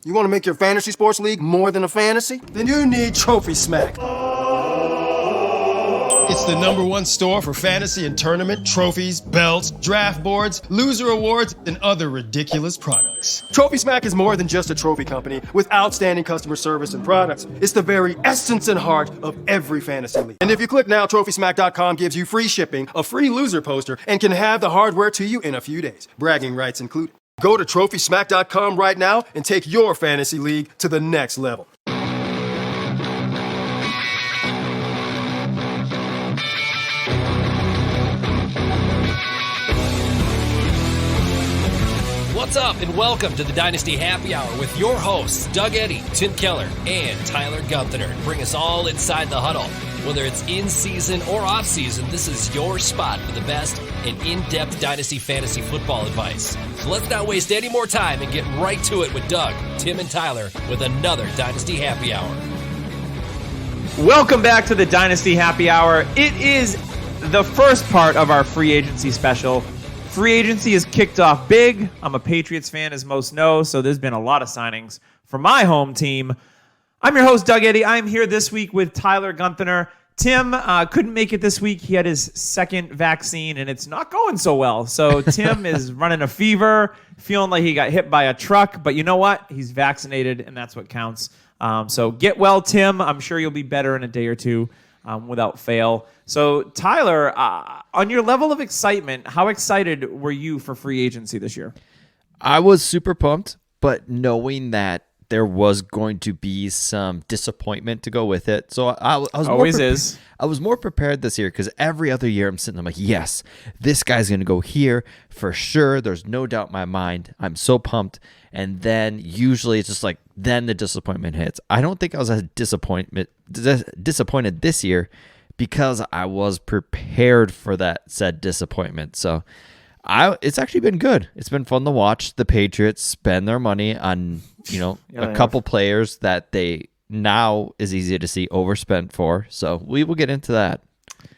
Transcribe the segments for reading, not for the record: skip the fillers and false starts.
You want to make your fantasy sports league more than a fantasy? Then you need Trophy Smack. It's the #1 store for fantasy and tournament trophies, belts, draft boards, loser awards, and other ridiculous products. Trophy Smack is more than just a trophy company with outstanding customer service and products. It's the very essence and heart of every fantasy league. And if you click now, TrophySmack.com gives you free shipping, a free loser poster, and can have the hardware to you in a few days. Bragging rights included. Go to TrophySmack.com right now and take your fantasy league to the next level. What's up, and welcome to the Dynasty Happy Hour with your hosts, Doug Eddy, Tim Keller, and Tyler Gunther. Bring us all inside the huddle. Whether it's in-season or off-season, this is your spot for the best and in-depth Dynasty fantasy football advice. So let's not waste any more time and get right to it with Doug, Tim, and Tyler with another Dynasty Happy Hour. Welcome back to the Dynasty Happy Hour. It is the first part of our free agency special. Free agency is kicked off big. I'm a Patriots fan, as most know, so there's been a lot of signings for my home team. I'm your host, Doug Eddy. I'm here this week with Tyler Gunther. Tim couldn't make it this week. He had his second vaccine, and it's not going so well. So Tim is running a fever, feeling like he got hit by a truck. But you know what? He's vaccinated, and that's what counts. So get well, Tim. I'm sure you'll be better in a day or two without fail. So, Tyler, on your level of excitement, how excited were you for free agency this year? I was super pumped, but knowing that there was going to be some disappointment to go with it. So I was more prepared this year because every other year I'm sitting there, I'm like, yes, this guy's going to go here for sure. There's no doubt in my mind. I'm so pumped. And then usually it's just like, then the disappointment hits. I don't think I was as disappointed this year because I was prepared for that said disappointment. So it's actually been good. It's been fun to watch the Patriots spend their money on, a couple players that they now is easy to see overspent for. So we will get into that.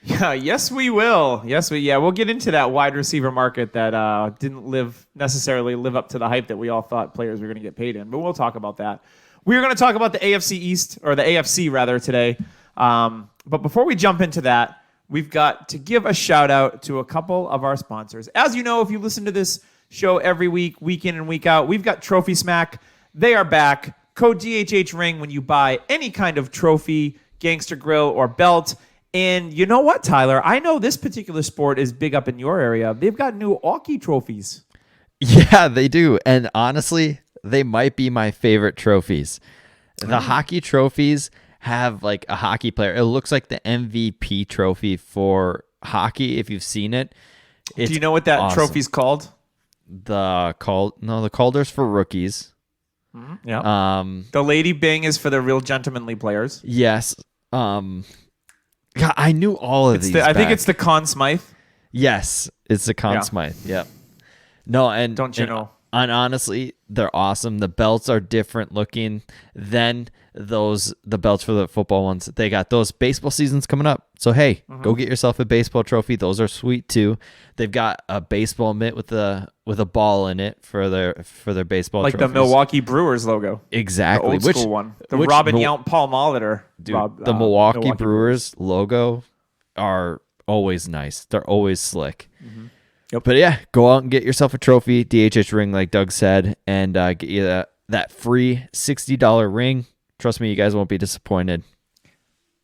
Yeah, yes, we will. We'll get into that wide receiver market that didn't necessarily live up to the hype that we all thought players were going to get paid in. But we'll talk about that. We're going to talk about the AFC East, or the AFC rather, today. But before we jump into that, we've got to give a shout out to a couple of our sponsors. As you know, if you listen to this show every week, week in and week out, we've got Trophy Smack. They are back. Code DHHRING when you buy any kind of trophy, gangster grill, or belt. And you know what, Tyler? I know this particular sport is big up in your area. They've got new hockey trophies. Yeah, they do. And honestly, they might be my favorite trophies. The hockey trophies have like a hockey player. It looks like the MVP trophy for hockey, if you've seen it. Do you know what that awesome. trophy's called? The Calder's for rookies. Mm-hmm. Yeah. The Lady Bing is for the real gentlemanly players. Yes. God, I knew all of these. I think it's the Conn Smythe. Yes, it's the Conn Smythe. Yep. No, and don't you know? And honestly, they're awesome. The belts are different looking than the belts for the football ones. They got those baseball seasons coming up. So hey, go get yourself a baseball trophy. Those are sweet too. They've got a baseball mitt with a ball in it for their baseball like trophies. The Milwaukee Brewers logo. Exactly. The old school one. The Robin Yount Paul Molitor. Dude, the Milwaukee Brewers logo are always nice. They're always slick. Mm-hmm. Yep. But yeah, go out and get yourself a trophy, DHH ring, like Doug said, and get you that free $60 ring. Trust me, you guys won't be disappointed.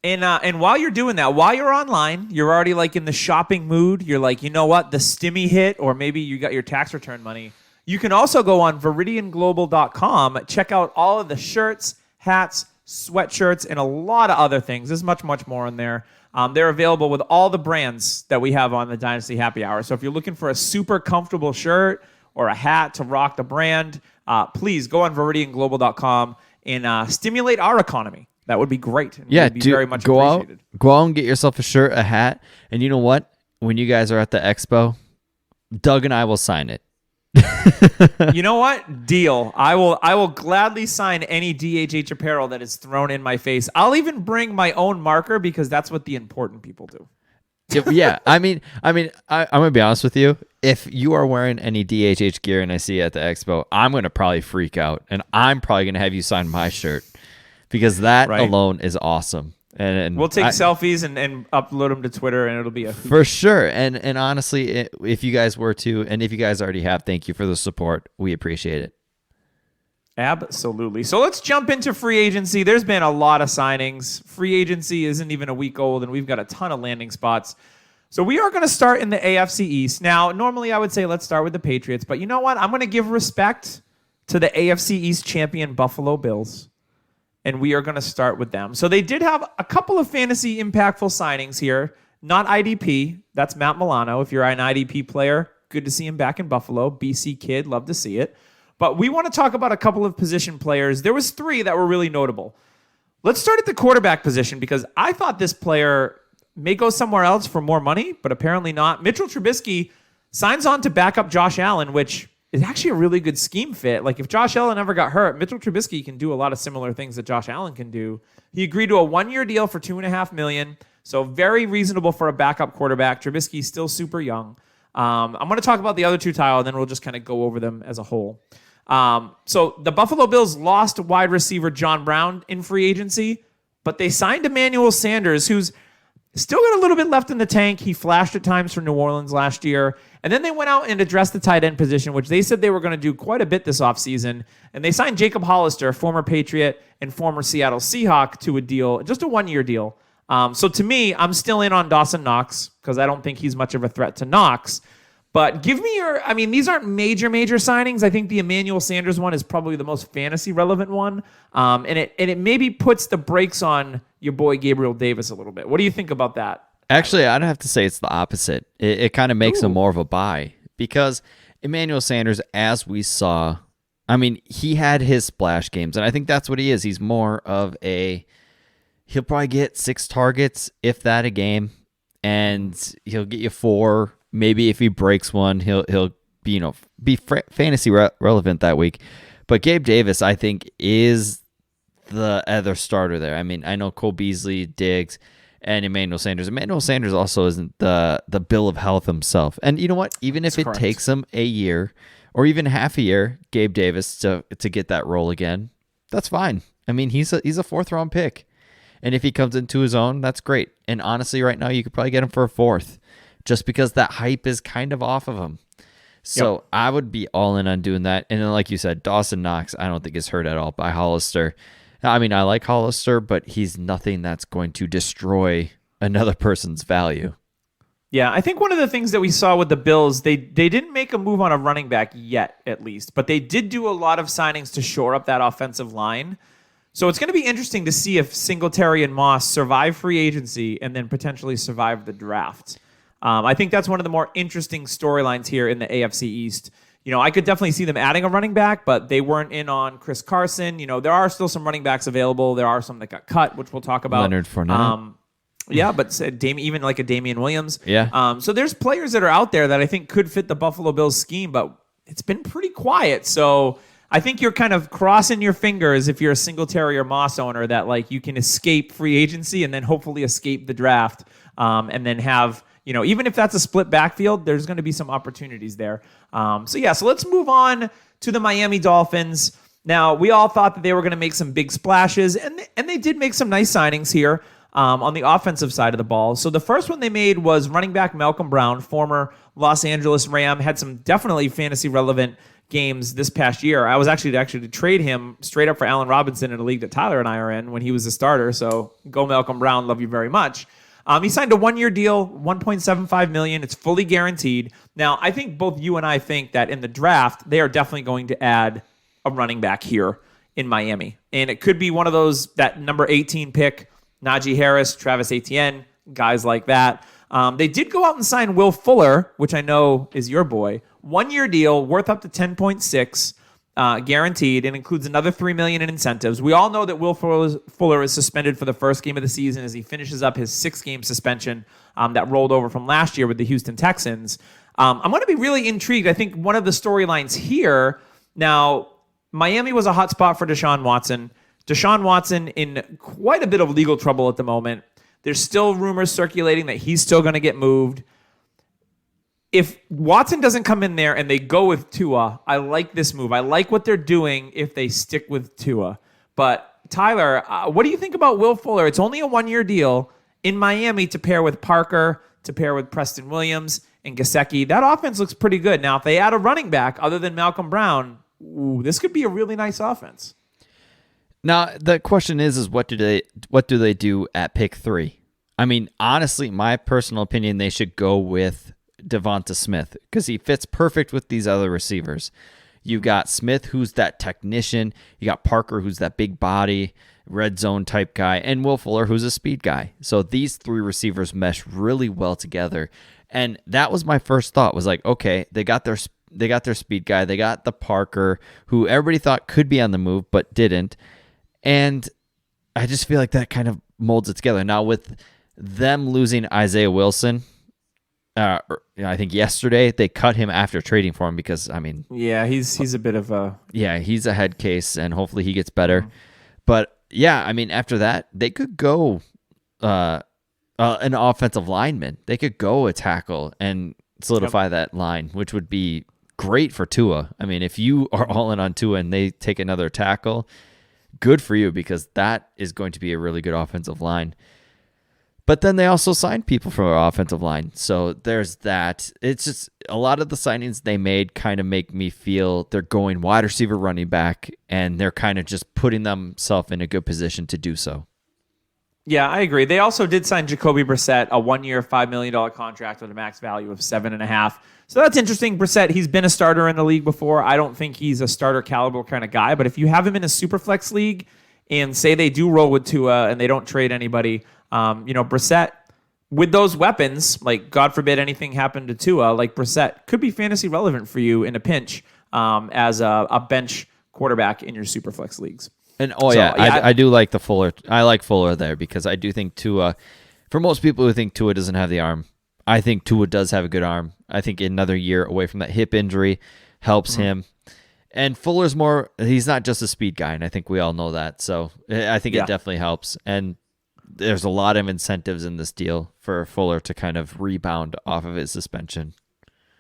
And while you're doing that, while you're online, you're already like in the shopping mood. You're like, you know what, the stimmy hit, or maybe you got your tax return money. You can also go on ViridianGlobal.com, check out all of the shirts, hats, sweatshirts, and a lot of other things. There's much, much more in there. They're available with all the brands that we have on the Dynasty Happy Hour. So if you're looking for a super comfortable shirt or a hat to rock the brand, please go on ViridianGlobal.com and stimulate our economy. That would be great. Yeah, would be very much go appreciated. Go out and get yourself a shirt, a hat, and you know what? When you guys are at the expo, Doug and I will sign it. You know what? Deal. I will gladly sign any DHH apparel that is thrown in my face. I'll even bring my own marker because that's what the important people do. Yeah, I'm gonna be honest with you. If you are wearing any DHH gear and I see you at the expo, I'm gonna probably freak out, and I'm probably gonna have you sign my shirt because that alone is awesome. And we'll take selfies and upload them to Twitter, and it'll be a hoot. For sure. And honestly, if you guys were to, and if you guys already have, thank you for the support. We appreciate it. Absolutely. So let's jump into free agency. There's been a lot of signings. Free agency isn't even a week old, and we've got a ton of landing spots. So we are going to start in the AFC East. Now, normally I would say let's start with the Patriots, but you know what? I'm going to give respect to the AFC East champion Buffalo Bills, and we are going to start with them. So they did have a couple of fantasy impactful signings here. Not IDP. That's Matt Milano. If you're an IDP player, good to see him back in Buffalo. BC kid, love to see it. But we want to talk about a couple of position players. There was 3 that were really notable. Let's start at the quarterback position because I thought this player may go somewhere else for more money, but apparently not. Mitchell Trubisky signs on to back up Josh Allen, which is actually a really good scheme fit. Like if Josh Allen ever got hurt, Mitchell Trubisky can do a lot of similar things that Josh Allen can do. He agreed to a 1-year deal for $2.5 million, so very reasonable for a backup quarterback. Trubisky's still super young. I'm going to talk about the other 2, Tyler, and then we'll just kind of go over them as a whole. So the Buffalo Bills lost wide receiver John Brown in free agency, but they signed Emmanuel Sanders, who's still got a little bit left in the tank. He flashed at times for New Orleans last year. And then they went out and addressed the tight end position, which they said they were going to do quite a bit this offseason. And they signed Jacob Hollister, former Patriot and former Seattle Seahawk, to a deal, just a 1-year deal. So to me, I'm still in on Dawson Knox because I don't think he's much of a threat to Knox. But give me these aren't major signings. I think the Emmanuel Sanders one is probably the most fantasy relevant one. And it maybe puts the brakes on your boy Gabriel Davis a little bit. What do you think about that? Actually, I'd have to say it's the opposite. It kind of makes him more of a buy because Emmanuel Sanders, as we saw, he had his splash games, and I think that's what he is. He's more of he'll probably get 6 targets, if that, a game, and he'll get you 4. Maybe if he breaks one, he'll be fantasy relevant that week. But Gabe Davis, I think, is the other starter there. I know Cole Beasley, Diggs, and Emmanuel Sanders. Emmanuel Sanders also isn't the bill of health himself. And you know what? Even if it takes him a year or even half a year, Gabe Davis to get that role again, that's fine. He's a 4th-round pick. And if he comes into his own, that's great. And honestly, right now, you could probably get him for a 4th. Just because that hype is kind of off of him. So I would be all in on doing that. And then, like you said, Dawson Knox, I don't think is hurt at all by Hollister. I like Hollister, but he's nothing that's going to destroy another person's value. Yeah, I think one of the things that we saw with the Bills, they didn't make a move on a running back yet, at least. But they did do a lot of signings to shore up that offensive line. So it's going to be interesting to see if Singletary and Moss survive free agency and then potentially survive the draft. I think that's one of the more interesting storylines here in the AFC East. I could definitely see them adding a running back, but they weren't in on Chris Carson. There are still some running backs available. There are some that got cut, which we'll talk about. Leonard Fournette. Yeah, but even like a Damian Williams. Yeah. So there's players that are out there that I think could fit the Buffalo Bills scheme, but it's been pretty quiet. So I think you're kind of crossing your fingers if you're a Singletary or Moss owner that you can escape free agency and then hopefully escape the draft and then have... even if that's a split backfield, there's going to be some opportunities there. So let's move on to the Miami Dolphins. Now, we all thought that they were going to make some big splashes, and they did make some nice signings here on the offensive side of the ball. So the first one they made was running back Malcolm Brown, former Los Angeles Ram, had some definitely fantasy relevant games this past year. I was actually to trade him straight up for Allen Robinson in a league that Tyler and I are in when he was a starter. So go Malcolm Brown, love you very much. He signed a 1-year deal, $1.75 million. It's fully guaranteed. Now, I think both you and I think that in the draft, they are definitely going to add a running back here in Miami. And it could be one of those, that number 18 pick, Najee Harris, Travis Etienne, guys like that. They did go out and sign Will Fuller, which I know is your boy. 1-year deal, worth up to 10.6. Guaranteed, and includes another $3 million in incentives. We all know that Will Fuller is suspended for the first game of the season as he finishes up his 6-game suspension that rolled over from last year with the Houston Texans. I'm going to be really intrigued. I think one of the storylines here, now, Miami was a hot spot for Deshaun Watson. Deshaun Watson in quite a bit of legal trouble at the moment. There's still rumors circulating that he's still going to get moved. If Watson doesn't come in there and they go with Tua, I like this move. I like what they're doing if they stick with Tua. But Tyler, what do you think about Will Fuller? It's only a 1-year deal in Miami to pair with Parker, to pair with Preston Williams and Gesicki. That offense looks pretty good. Now, if they add a running back other than Malcolm Brown, this could be a really nice offense. Now, the question is what do they do at pick 3? I mean, honestly, my personal opinion, they should go with Devonta Smith because he fits perfect with these other receivers. You got Smith, who's that technician. You got Parker, who's that big body, red zone type guy, and Will Fuller, who's a speed guy. So these 3 receivers mesh really well together. And that was my first thought, was like, okay, they got their speed guy. They got the Parker, who everybody thought could be on the move, but didn't. And I just feel like that kind of molds it together. Now, with them losing Isaiah Wilson, I think yesterday they cut him after trading for him because, I mean... Yeah, he's a bit of a... Yeah, he's a head case, and hopefully he gets better. But, yeah, I mean, after that, they could go an offensive lineman. They could go a tackle and solidify that line, which would be great for Tua. I mean, if you are all in on Tua and they take another tackle, good for you because that is going to be a really good offensive line. But then they also signed people from our offensive line. So there's that. It's just a lot of the signings they made kind of make me feel they're going wide receiver, running back, and they're kind of just putting themselves in a good position to do so. Yeah, I agree. They also did sign Jacoby Brissett, a 1-year, $5 million contract with a max value of $7.5. So that's interesting. Brissett, he's been a starter in the league before. I don't think he's a starter caliber kind of guy, but if you have him in a super flex league and say they do roll with Tua and they don't trade anybody, Brissett, with those weapons, like God forbid anything happened to Tua, like Brissett could be fantasy relevant for you in a pinch as a bench quarterback in your super flex leagues. And I do like the Fuller. I like Fuller there because I do think Tua, for most people who think Tua doesn't have the arm, I think Tua does have a good arm. I think another year away from that hip injury helps him. And Fuller's he's not just a speed guy, and I think we all know that. So I think it definitely helps. And there's a lot of incentives in this deal for Fuller to kind of rebound off of his suspension.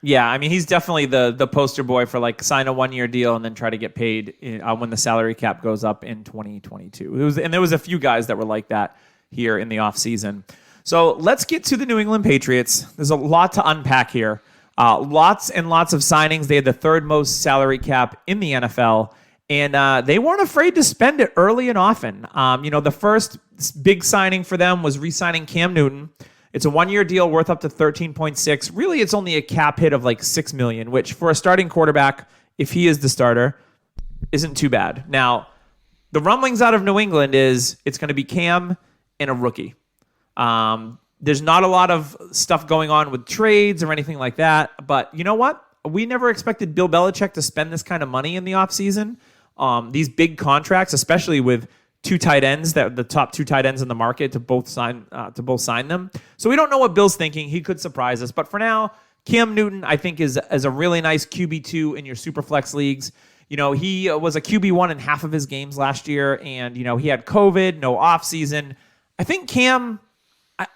Yeah, I mean, he's definitely the poster boy for like sign a 1-year deal and then try to get paid when the salary cap goes up in 2022. There was a few guys that were like that here in the offseason. So let's get to the New England Patriots. There's a lot to unpack here. Lots and lots of signings. They had the 3rd most salary cap in the NFL, and they weren't afraid to spend it early and often. The first big signing for them was re-signing Cam Newton. It's a 1-year deal worth up to 13.6. Really, it's only a cap hit of like $6 million, which for a starting quarterback, if he is the starter, isn't too bad. Now, the rumblings out of New England is it's going to be Cam and a rookie. There's not a lot of stuff going on with trades or anything like that. But you know what? We never expected Bill Belichick to spend this kind of money in the offseason. These big contracts, especially with 2 tight ends, that the top 2 tight ends in the market to both sign them. So we don't know what Bill's thinking. He could surprise us. But for now, Cam Newton, I think, is a really nice QB2 in your Superflex leagues. He was a QB1 in half of his games last year, and he had COVID, no offseason. I think Cam,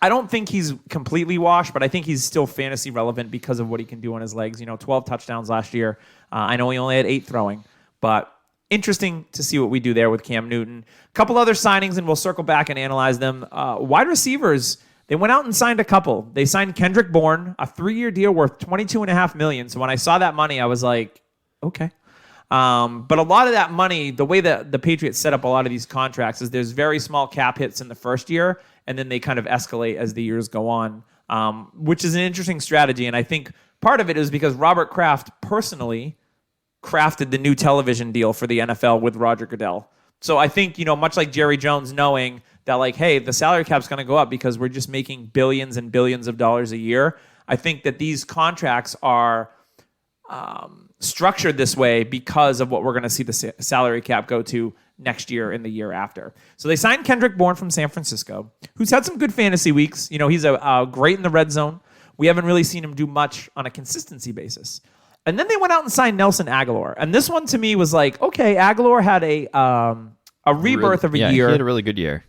I don't think he's completely washed, but I think he's still fantasy relevant because of what he can do on his legs. 12 touchdowns last year. I know he only had 8 throwing, but interesting to see what we do there with Cam Newton. A couple other signings, and we'll circle back and analyze them. Wide receivers, they went out and signed a couple. They signed Kendrick Bourne, a 3-year deal worth $22.5 million. So when I saw that money, I was like, okay. But a lot of that money, the way that the Patriots set up a lot of these contracts is there's very small cap hits in the first year, and then they kind of escalate as the years go on, which is an interesting strategy. And I think part of it is because Robert Kraft personally crafted the new television deal for the NFL with Roger Goodell. So I think, much like Jerry Jones knowing that, like, hey, the salary cap's going to go up because we're just making billions and billions of dollars a year, I think that these contracts are structured this way because of what we're going to see the salary cap go to next year and the year after. So they signed Kendrick Bourne from San Francisco, who's had some good fantasy weeks. He's great in the red zone. We haven't really seen him do much on a consistency basis. And then they went out and signed Nelson Aguilera. And this one to me was like, okay, Aguilera had a rebirth of a year. He had a really good year.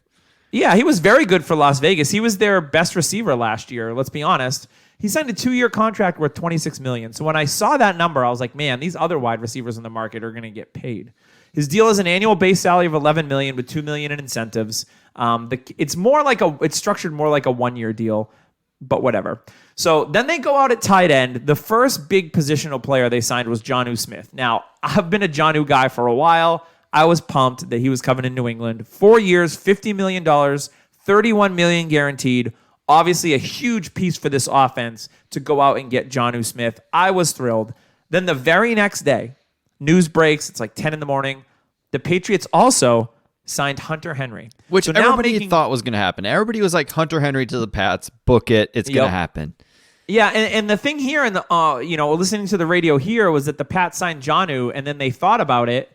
Yeah, he was very good for Las Vegas. He was their best receiver last year, let's be honest. He signed a 2-year contract worth $26 million. So when I saw that number, I was like, man, these other wide receivers in the market are going to get paid. His deal is an annual base salary of $11 million with $2 million in incentives. It's structured more like a 1-year deal, but whatever. So then they go out at tight end. The first big positional player they signed was Jonnu Smith. Now, I've been a Jonnu guy for a while. I was pumped that he was coming in New England. 4 years, $50 million, $31 million guaranteed. Obviously, a huge piece for this offense to go out and get Jonnu Smith. I was thrilled. Then the very next day, news breaks. It's like 10 in the morning. The Patriots also signed Hunter Henry. Which everybody thought was going to happen. Everybody was like, Hunter Henry to the Pats, book it. It's going to happen. Yeah, and the thing here, listening to the radio here, was that the Pats signed Jonnu, and then they thought about it.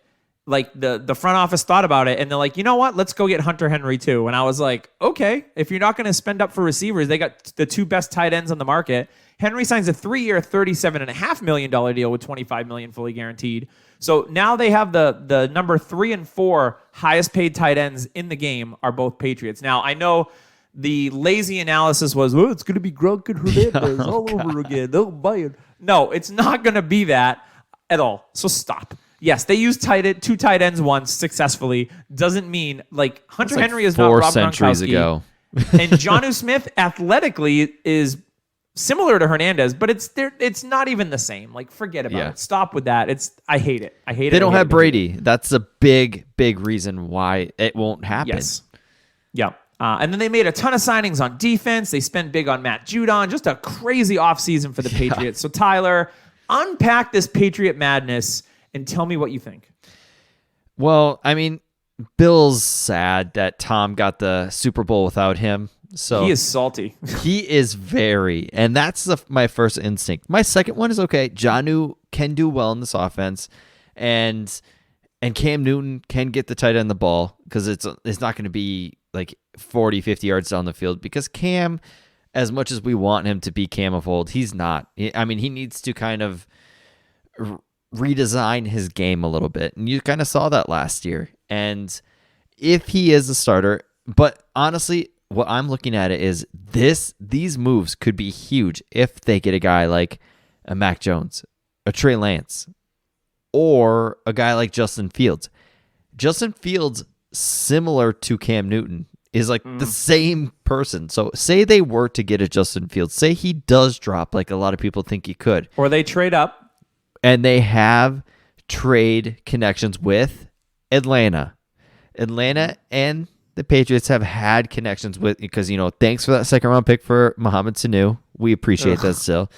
Like the front office thought about it, and they're like, you know what? Let's go get Hunter Henry too. And I was like, okay, if you're not going to spend up for receivers, they got the 2 best tight ends on the market. Henry signs a 3-year, $37.5 million deal with $25 million fully guaranteed. So now they have the number 3 and 4 highest paid tight ends in the game are both Patriots. Now I know the lazy analysis was, it's going to be Gronk and Hernandez over again. They'll buy it. No, it's not going to be that at all. So stop. Yes, they used 2 tight ends once successfully. Doesn't mean Hunter Henry is not Rob 4 centuries Gronkowski. ago. And Jonnu Smith athletically is similar to Hernandez, but it's not even the same. Forget about it. Stop with that. I hate it. I hate it. They don't have Brady. That's a big reason why it won't happen. Yes. Yeah. And then they made a ton of signings on defense. They spent big on Matt Judon. Just a crazy offseason for the Patriots. So Tyler, unpack this Patriot madness and tell me what you think. Well, I mean, Bill's sad that Tom got the Super Bowl without him. So he is salty. He is very, and that's my first instinct. My second one is okay. Jonnu can do well in this offense, and Cam Newton can get the tight end the ball because it's not going to be 40, 50 yards down the field because Cam, as much as we want him to be Cam of old, he's not. I mean, he needs to kind of redesign his game a little bit, and you kind of saw that last year. And if he is a starter, but honestly, what I'm looking at it is these moves could be huge if they get a guy like a Mac Jones, a Trey Lance, or a guy like Justin Fields. Justin Fields, similar to Cam Newton, is the same person. So say they were to get a Justin Fields, say he does drop like a lot of people think he could. Or they trade up. And they have trade connections with Atlanta. Atlanta and the Patriots have had connections with, because, thanks for that second round pick for Mohamed Sanu. We appreciate that still.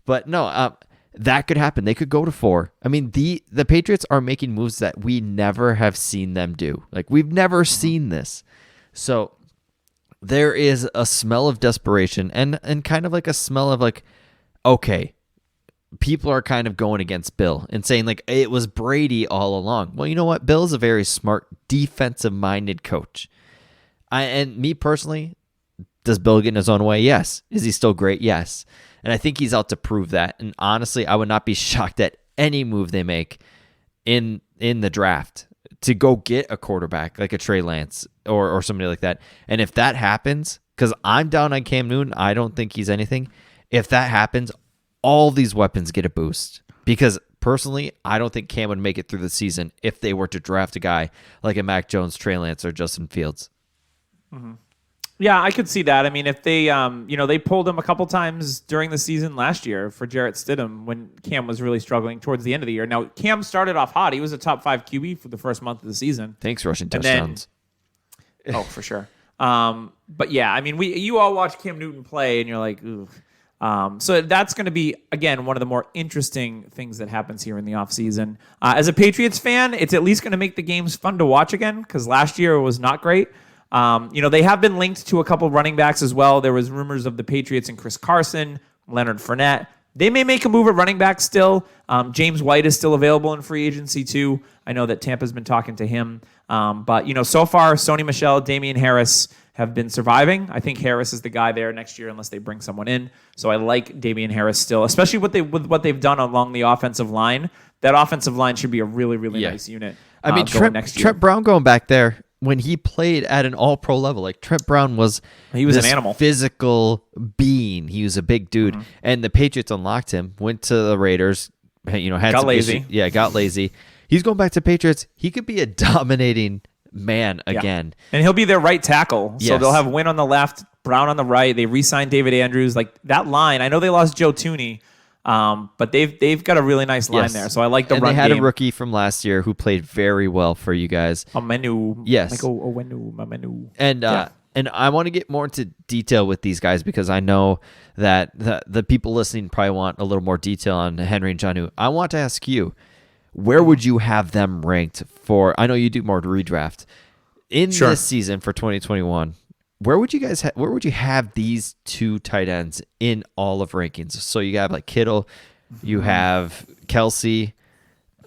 But no, that could happen. They could go to 4. I mean, the Patriots are making moves that we never have seen them do. We've never seen this. So there is a smell of desperation and kind of a smell of okay, people are kind of going against Bill and saying it was Brady all along. Well, you know what? Bill's a very smart defensive-minded coach. And me personally, does Bill get in his own way? Yes. Is he still great? Yes. And I think he's out to prove that. And honestly, I would not be shocked at any move they make in the draft to go get a quarterback like a Trey Lance or somebody like that. And if that happens, because I'm down on Cam Newton, I don't think he's anything. If that happens, all these weapons get a boost. Because personally, I don't think Cam would make it through the season if they were to draft a guy like a Mac Jones, Trey Lance, or Justin Fields. Mm-hmm. Yeah, I could see that. I mean, if they, they pulled him a couple times during the season last year for Jarrett Stidham when Cam was really struggling towards the end of the year. Now, Cam started off hot. He was a top 5 QB for the first month of the season. Thanks, rushing touchdowns. For sure. But yeah, I mean, you all watch Cam Newton play, and you're like, ooh. So that's going to be, again, one of the more interesting things that happens here in the offseason. As a Patriots fan, it's at least going to make the games fun to watch again because last year it was not great. They have been linked to a couple running backs as well. There was rumors of the Patriots and Chris Carson, Leonard Fournette. They may make a move at running back still. James White is still available in free agency too. I know that Tampa's been talking to him. But so far, Sony Michel, Damian Harris have been surviving. I think Harris is the guy there next year unless they bring someone in. So I like Damian Harris still, especially with what they've done along the offensive line. That offensive line should be a really, really nice unit. I mean, next year. Trent Brown going back there, when he played at an all-pro level. Like Trent Brown was an animal, physical being. He was a big dude, and the Patriots unlocked him. Went to the Raiders, got lazy. Got lazy. He's going back to Patriots. He could be a dominating man again, and he'll be their right tackle. So Yes. they'll have Wynn on the left, Brown on the right. They re-signed David Andrews. Like that line, I know they lost Joe Tooney. But they've got a really nice line there, so I like the run game. And they had a rookie from last year who played very well for you guys. Menu. Yes. Menu. And I want to get more into detail with these guys because I know that the people listening probably want a little more detail on Henry and Jonnu. I want to ask you, where would you have them ranked for? I know you do more redraft in this season for 2021. Where would you guys? Where would you have these two tight ends in all of rankings? So you have like Kittle, you have Kelsey.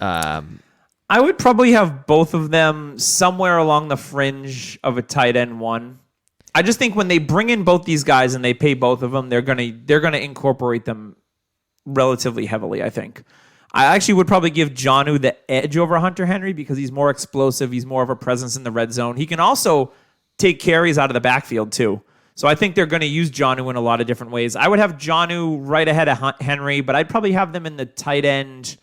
I would probably have both of them somewhere along the fringe of a tight end one. I just think when they bring in both these guys and they pay both of them, they're gonna incorporate them relatively heavily. I think. I actually would probably give Jonnu the edge over Hunter Henry because he's more explosive. He's more of a presence in the red zone. He can also take carries out of the backfield too. So I think they're going to use Jonnu in a lot of different ways. I would have Jonnu right ahead of Henry, but I'd probably have them in the tight end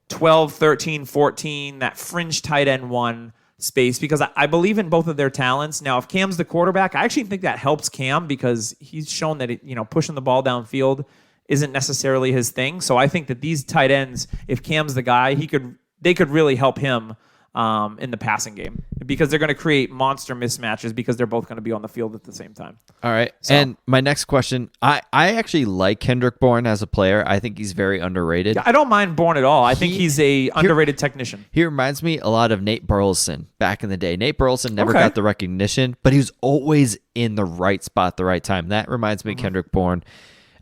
12, 13, 14, that fringe tight end one space because I believe in both of their talents. Now, if Cam's the quarterback, I actually think that helps Cam because he's shown that pushing the ball downfield isn't necessarily his thing. So I think that these tight ends, if Cam's the guy, they could really help him in the passing game because they're going to create monster mismatches because they're both going to be on the field at the same time. All right. So, and my next question, I actually like Kendrick Bourne as a player. I think he's very underrated. I don't mind Bourne at all. I think he's a underrated technician. He reminds me a lot of Nate Burleson back in the day. Nate Burleson never got the recognition, but he was always in the right spot at the right time. That reminds me of Kendrick Bourne.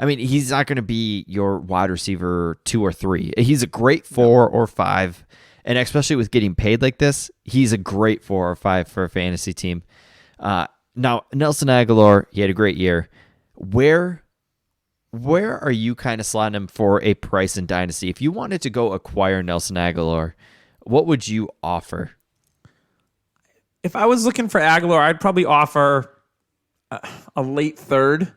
I mean, he's not going to be your wide receiver 2 or 3. He's a great 4 or 5. And especially with getting paid like this, he's a great 4 or 5 for a fantasy team. Now, Nelson Aguilar, he had a great year. Where are you kind of slotting him for a price in Dynasty? If you wanted to go acquire Nelson Aguilar, what would you offer? If I was looking for Aguilar, I'd probably offer a late 3rd.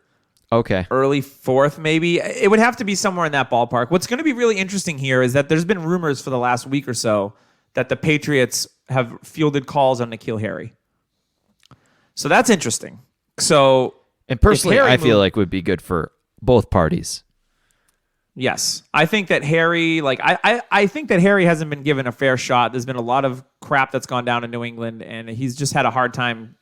Okay. Early 4th, maybe. It would have to be somewhere in that ballpark. What's going to be really interesting here is that there's been rumors for the last week or so that the Patriots have fielded calls on N'Keal Harry. So that's interesting. And personally, I feel like would be good for both parties. Yes. I think that Harry, I think that Harry hasn't been given a fair shot. There's been a lot of crap that's gone down in New England, and he's just had a hard time,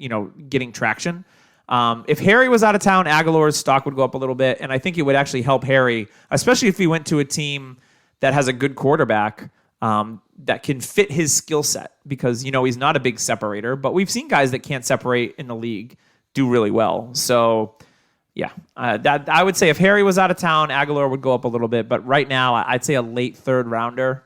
getting traction. If Harry was out of town, Aguilar's stock would go up a little bit, and I think it would actually help Harry, especially if he went to a team that has a good quarterback that can fit his skill set because, he's not a big separator, but we've seen guys that can't separate in the league do really well. So, yeah, that I would say if Harry was out of town, Aguilar would go up a little bit, but right now I'd say a late 3rd rounder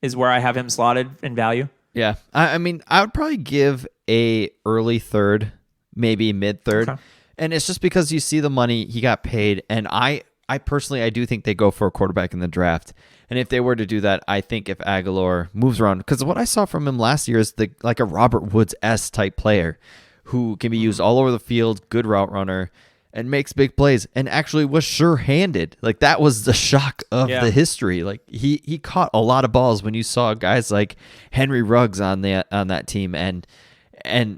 is where I have him slotted in value. Yeah, I mean, I would probably give a early 3rd, maybe mid 3rd. Okay. And it's just because you see the money he got paid. And I personally, I do think they go for a quarterback in the draft. And if they were to do that, I think if Aguilar moves around, because what I saw from him last year is like a Robert Woods-esque type player who can be used all over the field, good route runner, and makes big plays, and actually was sure-handed. Like that was the shock of the history. Like he caught a lot of balls when you saw guys like Henry Ruggs on that team and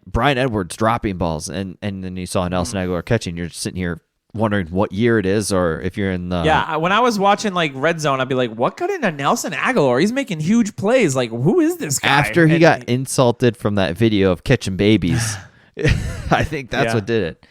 Bryan Edwards dropping balls, and then you saw Nelson Aguilar catching. You're sitting here wondering what year it is, or if you're in the... Yeah, when I was watching like Red Zone, I'd be like, what got into Nelson Aguilar? He's making huge plays. Like, who is this guy? After he got insulted from that video of catching babies. I think that's what did it.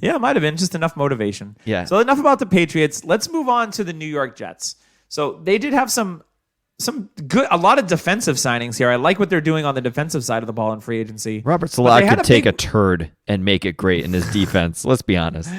Yeah, it might have been just enough motivation. Yeah. So enough about the Patriots. Let's move on to the New York Jets. So they did have a lot of defensive signings here. I like what they're doing on the defensive side of the ball in free agency. Robert Salah could take a turd and make it great in his defense. Let's be honest.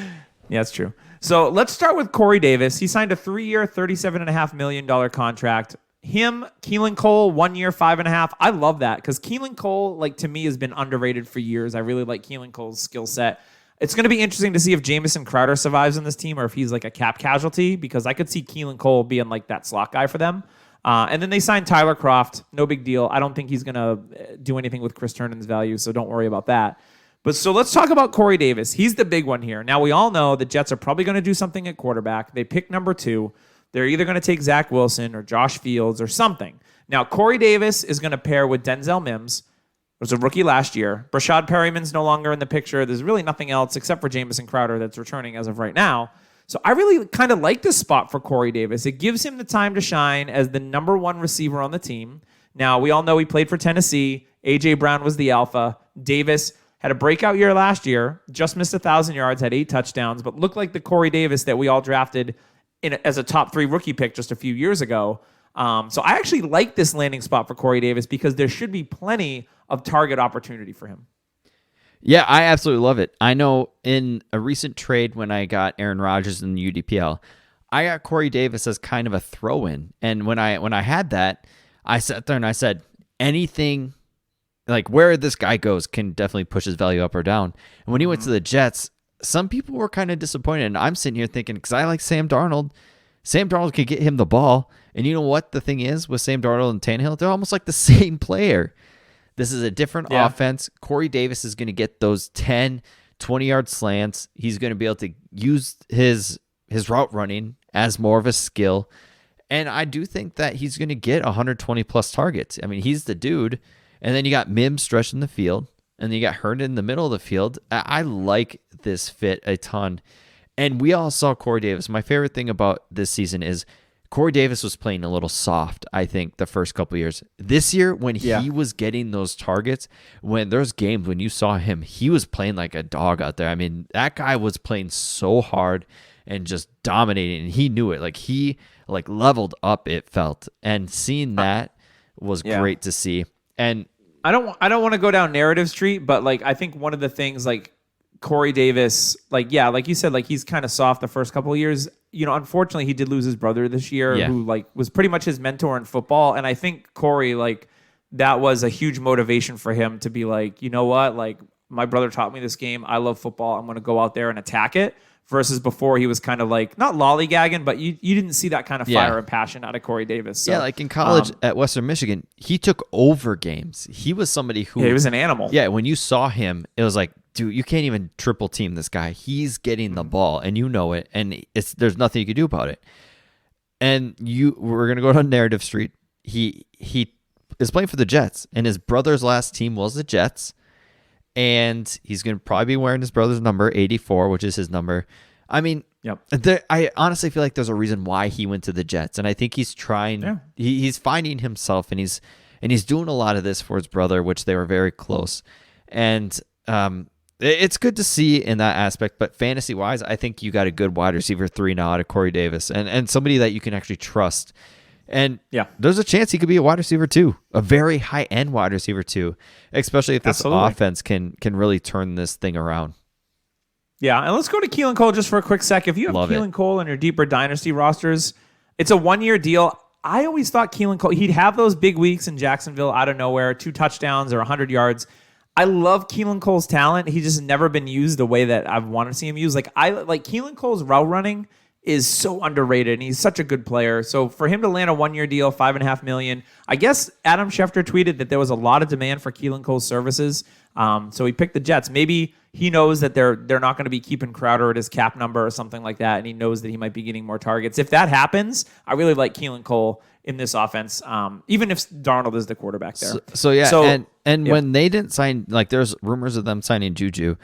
Yeah, that's true. So let's start with Corey Davis. He signed a 3-year, $37.5 million contract. Him, Keelan Cole, 1 year, $5.5 million. I love that because Keelan Cole, to me, has been underrated for years. I really like Keelan Cole's skill set. It's going to be interesting to see if Jamison Crowder survives in this team or if he's like a cap casualty because I could see Keelan Cole being like that slot guy for them. And then they signed Tyler Kroft. No big deal. I don't think he's going to do anything with Chris Turnan's value, so don't worry about that. But so let's talk about Corey Davis. He's the big one here. Now, we all know the Jets are probably going to do something at quarterback. They pick number 2. They're either going to take Zach Wilson or Josh Fields or something. Now, Corey Davis is going to pair with Denzel Mims, who was a rookie last year. Brashad Perryman's no longer in the picture. There's really nothing else except for Jamison Crowder that's returning as of right now. So I really kind of like this spot for Corey Davis. It gives him the time to shine as the number 1 receiver on the team. Now, we all know he played for Tennessee. A.J. Brown was the alpha. Davis had a breakout year last year, just missed 1,000 yards, had 8 touchdowns, but looked like the Corey Davis that we all drafted as a top 3 rookie pick just a few years ago. So I actually like this landing spot for Corey Davis because there should be plenty of target opportunity for him. Yeah, I absolutely love it. I know in a recent trade when I got Aaron Rodgers in the UDPL, I got Corey Davis as kind of a throw-in. And when I had that, I sat there and I said, anything like where this guy goes can definitely push his value up or down. And when he went to the Jets, some people were kind of disappointed. And I'm sitting here thinking, because I like Sam Darnold could get him the ball. And you know what the thing is with Sam Darnold and Tannehill? They're almost like the same player. This is a different offense. Corey Davis is going to get those 10, 20-yard slants. He's going to be able to use his route running as more of a skill. And I do think that he's going to get 120-plus targets. I mean, he's the dude. And then you got Mims stretching the field. And then you got Herndon in the middle of the field. I like this fit a ton. And we all saw Corey Davis. My favorite thing about this season is Corey Davis was playing a little soft, I think, the first couple of years. This year, when he was getting those targets, when there's games when you saw him, he was playing like a dog out there. I mean, that guy was playing so hard and just dominating, and he knew it. Like, he leveled up, it felt. And seeing that was great to see. And I don't want to go down narrative street, but I think one of the things Corey Davis, like you said, he's kind of soft the first couple of years. Unfortunately, he did lose his brother this year, who was pretty much his mentor in football. And I think Corey, that was a huge motivation for him to be like, you know what, my brother taught me this game. I love football. I'm going to go out there and attack it. Versus before, he was kind of not lollygagging, but you didn't see that kind of fire and passion out of Corey Davis. So, in college at Western Michigan, he took over games. He was somebody who... he was an animal. Yeah, when you saw him, it was like, dude, you can't even triple team this guy. He's getting the ball, and you know it, and there's nothing you can do about it. And we're going to go down narrative street. He is playing for the Jets, and his brother's last team was the Jets. And he's going to probably be wearing his brother's number, 84, which is his number. I mean, I honestly feel like there's a reason why he went to the Jets. And I think he's trying, he's finding himself, and he's doing a lot of this for his brother, which they were very close. And it's good to see in that aspect. But fantasy-wise, I think you got a good wide receiver 3 now out of Corey Davis, and somebody that you can actually trust. And there's a chance he could be a wide receiver 2, a very high-end wide receiver 2, especially if this offense can really turn this thing around. Yeah, and let's go to Keelan Cole just for a quick sec. If you have Keelan Cole in your deeper dynasty rosters, it's a 1-year deal. I always thought Keelan Cole, he'd have those big weeks in Jacksonville out of nowhere, 2 touchdowns or 100 yards. I love Keelan Cole's talent. He's just never been used the way that I've wanted to see him used. I like Keelan Cole's route running is so underrated, and he's such a good player. So for him to land a 1-year deal, $5.5 million, I guess Adam Schefter tweeted that there was a lot of demand for Keelan Cole's services. So he picked the Jets. Maybe he knows that they're not going to be keeping Crowder at his cap number or something like that, and he knows that he might be getting more targets. If that happens, I really like Keelan Cole in this offense, even if Darnold is the quarterback there. When they didn't sign, there's rumors of them signing Juju.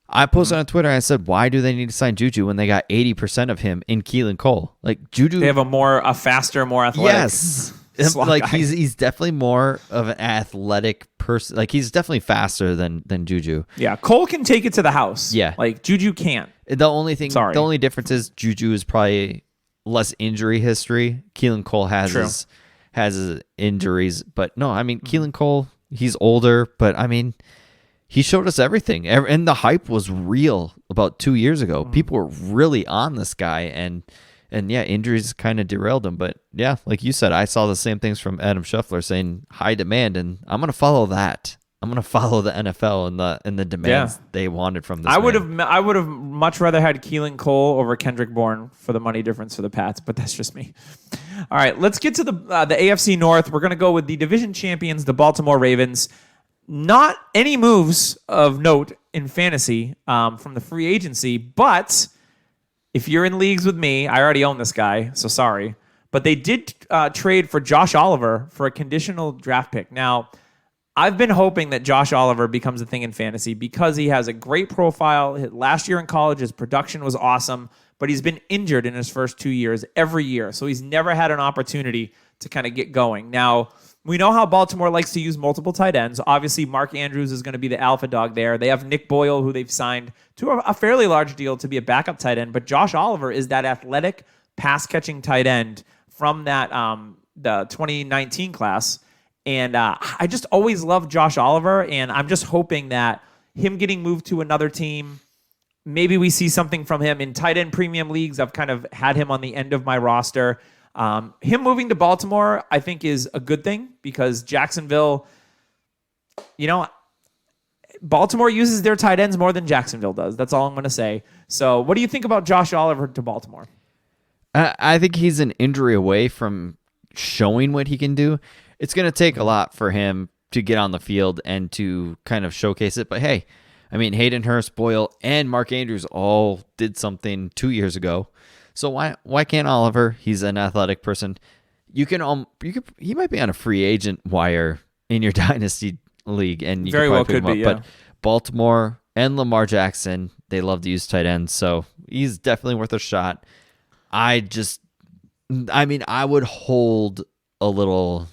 I posted on Twitter and I said, why do they need to sign Juju when they got 80% of him in Keelan Cole? Juju, they have a faster, more athletic. Yes. He's definitely more of an athletic person. He's definitely faster than Juju. Yeah, Cole can take it to the house. Yeah. Juju can't. The only difference is Juju is probably less injury history. Keelan Cole has his injuries, but no, I mean, Keelan Cole, he's older, but I mean, he showed us everything, and the hype was real about 2 years ago. People were really on this guy, and injuries kind of derailed him. But yeah, like you said, I saw the same things from Adam Scheffler saying high demand, and I'm going to follow that. I'm gonna follow the NFL and the demands they wanted from this. I would have much rather had Keelan Cole over Kendrick Bourne for the money difference for the Pats, but that's just me. All right, let's get to the AFC North. We're gonna go with the division champions, the Baltimore Ravens. Not any moves of note in fantasy from the free agency, but if you're in leagues with me, I already own this guy, so sorry. But they did trade for Josh Oliver for a conditional draft pick. Now, I've been hoping that Josh Oliver becomes a thing in fantasy because he has a great profile. Last year in college, his production was awesome, but he's been injured in his first 2 years every year. So he's never had an opportunity to kind of get going. Now, we know how Baltimore likes to use multiple tight ends. Obviously, Mark Andrews is going to be the alpha dog there. They have Nick Boyle, who they've signed to a fairly large deal to be a backup tight end. But Josh Oliver is that athletic pass-catching tight end from that the 2019 class. And I just always loved Josh Oliver, and I'm just hoping that him getting moved to another team, maybe we see something from him in tight end premium leagues. I've kind of had him on the end of my roster. Him moving to Baltimore, I think, is a good thing because Jacksonville, Baltimore uses their tight ends more than Jacksonville does. That's all I'm going to say. So what do you think about Josh Oliver to Baltimore? I think he's an injury away from showing what he can do. It's going to take a lot for him to get on the field and to kind of showcase it. But hey, I mean, Hayden Hurst, Boyle, and Mark Andrews all did something 2 years ago. So why can't Oliver? He's an athletic person. He might be on a free agent wire in your dynasty league, and you very well could be. Yeah. But Baltimore and Lamar Jackson, they love to use tight ends, so he's definitely worth a shot. I would hold a little.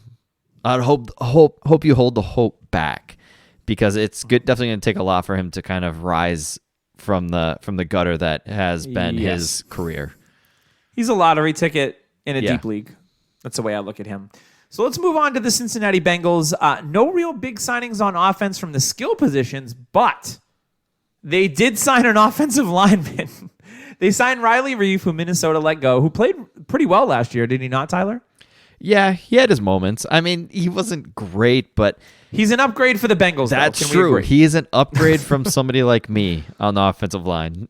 I'd hope you hold the hope back because it's definitely going to take a lot for him to kind of rise from the gutter that has been his career. He's a lottery ticket in a deep league. That's the way I look at him. So let's move on to the Cincinnati Bengals. No real big signings on offense from the skill positions, but they did sign an offensive lineman. They signed Riley Reif, who Minnesota let go, who played pretty well last year. Did he not, Tyler? Yeah, he had his moments. I mean, he wasn't great, but he's an upgrade for the Bengals. That's true. He is an upgrade from somebody like me on the offensive line.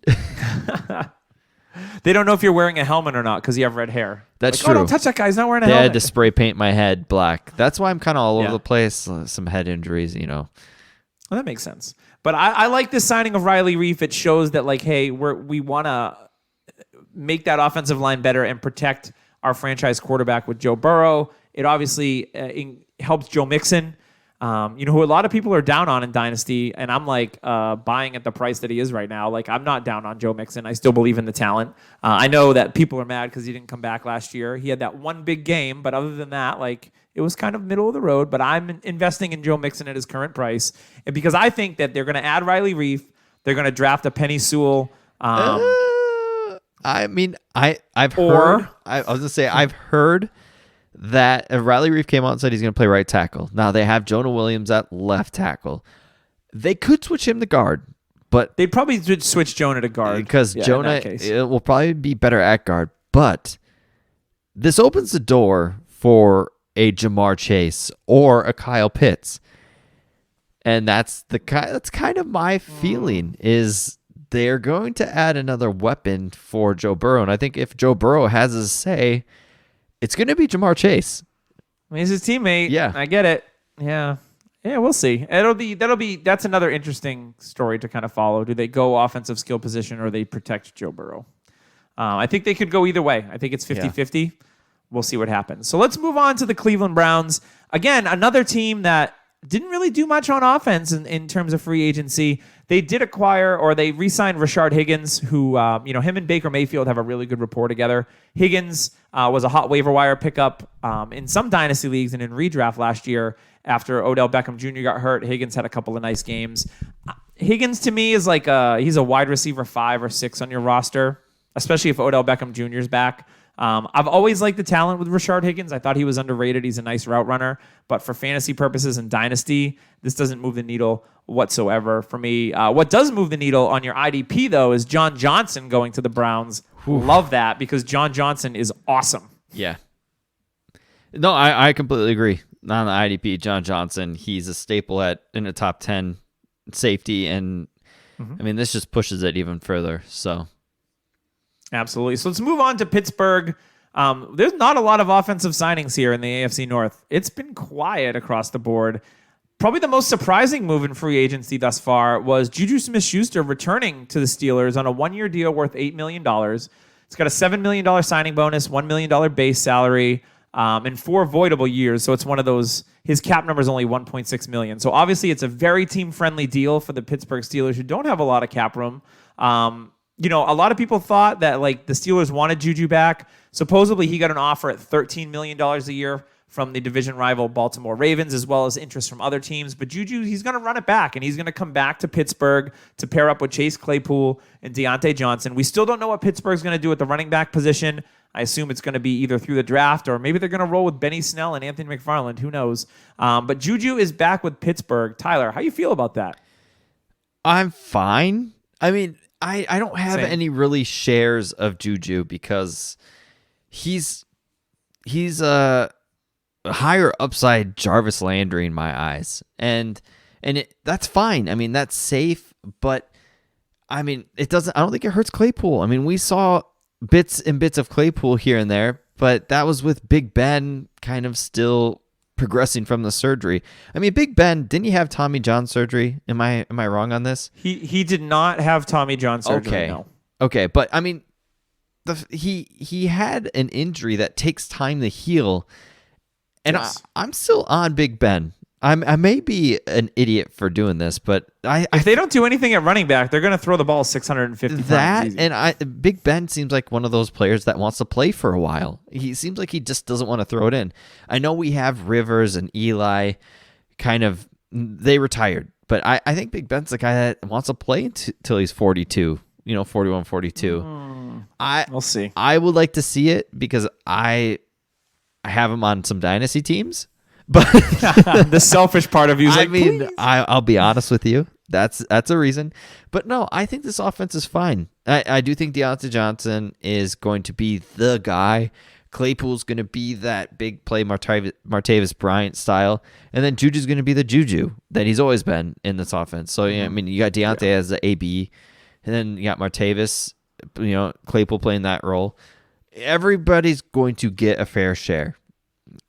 They don't know if you're wearing a helmet or not because you have red hair. That's true. Oh, don't touch that guy. He's not wearing a helmet. They had to spray paint my head black. That's why I'm kind of all over the place. Some head injuries, Well, that makes sense. But I like this signing of Riley Reif. It shows that, hey, we want to make that offensive line better and protect our franchise quarterback with Joe Burrow. It obviously helps Joe Mixon, who a lot of people are down on in Dynasty, and I'm buying at the price that he is right now. I'm not down on Joe Mixon. I still believe in the talent. I know that people are mad because he didn't come back last year. He had that one big game, but other than that, it was kind of middle of the road. But I'm investing in Joe Mixon at his current price, and because I think that they're going to add Riley Reif, they're going to draft a Penny Sewell. I've heard that Riley Reif came out and said he's going to play right tackle. Now they have Jonah Williams at left tackle. They could switch him to guard, but they'd probably switch Jonah to guard because Jonah it will probably be better at guard. But this opens the door for a Jamar Chase or a Kyle Pitts, and that's kind of my feeling is. They're going to add another weapon for Joe Burrow. And I think if Joe Burrow has his say, it's going to be Jamar Chase. He's his teammate. Yeah. I get it. Yeah. Yeah, we'll see. That's another interesting story to kind of follow. Do they go offensive skill position or they protect Joe Burrow? I think they could go either way. I think it's 50-50. We'll see what happens. So let's move on to the Cleveland Browns. Again, another team that didn't really do much on offense in terms of free agency. They did acquire, or they re-signed Rashard Higgins, who, him and Baker Mayfield have a really good rapport together. Higgins was a hot waiver wire pickup in some dynasty leagues and in redraft last year after Odell Beckham Jr. got hurt. Higgins had a couple of nice games. Higgins, to me, is he's a wide receiver 5 or 6 on your roster, especially if Odell Beckham Jr. is back. I've always liked the talent with Rashard Higgins. I thought he was underrated. He's a nice route runner. But for fantasy purposes and dynasty, this doesn't move the needle whatsoever for me. What does move the needle on your IDP, though, is John Johnson going to the Browns. Love that because John Johnson is awesome. Yeah. No, I completely agree. on the IDP, John Johnson, he's a staple in a top 10 safety, and I mean, this just pushes it even further. So, absolutely. So let's move on to Pittsburgh. There's not a lot of offensive signings here in the AFC North. It's been quiet across the board. Probably the most surprising move in free agency thus far was Juju Smith-Schuster returning to the Steelers on a one-year deal worth $8 million. It's got a $7 million signing bonus, $1 million base salary, and 4 voidable years. So it's one of those, his cap number is only $1.6 million. So obviously it's a very team-friendly deal for the Pittsburgh Steelers, who don't have a lot of cap room. A lot of people thought that like the Steelers wanted Juju back. Supposedly he got an offer at $13 million a year from the division rival Baltimore Ravens, as well as interest from other teams. But Juju, he's going to run it back, and he's going to come back to Pittsburgh to pair up with Chase Claypool and Deontay Johnson. We still don't know what Pittsburgh's going to do at the running back position. I assume it's going to be either through the draft, or maybe they're going to roll with Benny Snell and Anthony McFarland. Who knows? But Juju is back with Pittsburgh. Tyler, how you feel about that? I'm fine. I mean, I don't have Same. any really shares of Juju because he's a higher upside Jarvis Landry in my eyes, and that's fine. I mean, that's safe, but I mean, it doesn't. I don't think it hurts Claypool. I mean, we saw bits and bits of Claypool here and there, but that was with Big Ben kind of still progressing from the surgery. I mean, Big Ben, didn't he have Tommy John surgery? Am I wrong on this? He did not have Tommy John surgery. Okay, no. Okay, but I mean, he had an injury that takes time to heal. And Yes. I'm still on Big Ben. I may be an idiot for doing this, but If they don't do anything at running back, they're going to throw the ball 650 times. that Easy. and Big Ben seems like one of those players that wants to play for a while. He seems like he just doesn't want to throw it in. I know we have Rivers and Eli, they retired, but I think Big Ben's the guy that wants to play until he's 42. 41, 42. We'll see. I would like to see it because I have him on some dynasty teams. But The selfish part of you is I like, mean, please. I'll be honest with you. That's a reason. But no, I think this offense is fine. I do think Deontay Johnson is going to be the guy. Claypool's going to be that big play Martavis Bryant style. And then Juju's going to be the Juju that he's always been in this offense. So, I mean, you got Deontay as the AB. And then you got Martavis, Claypool playing that role. Everybody's going to get a fair share.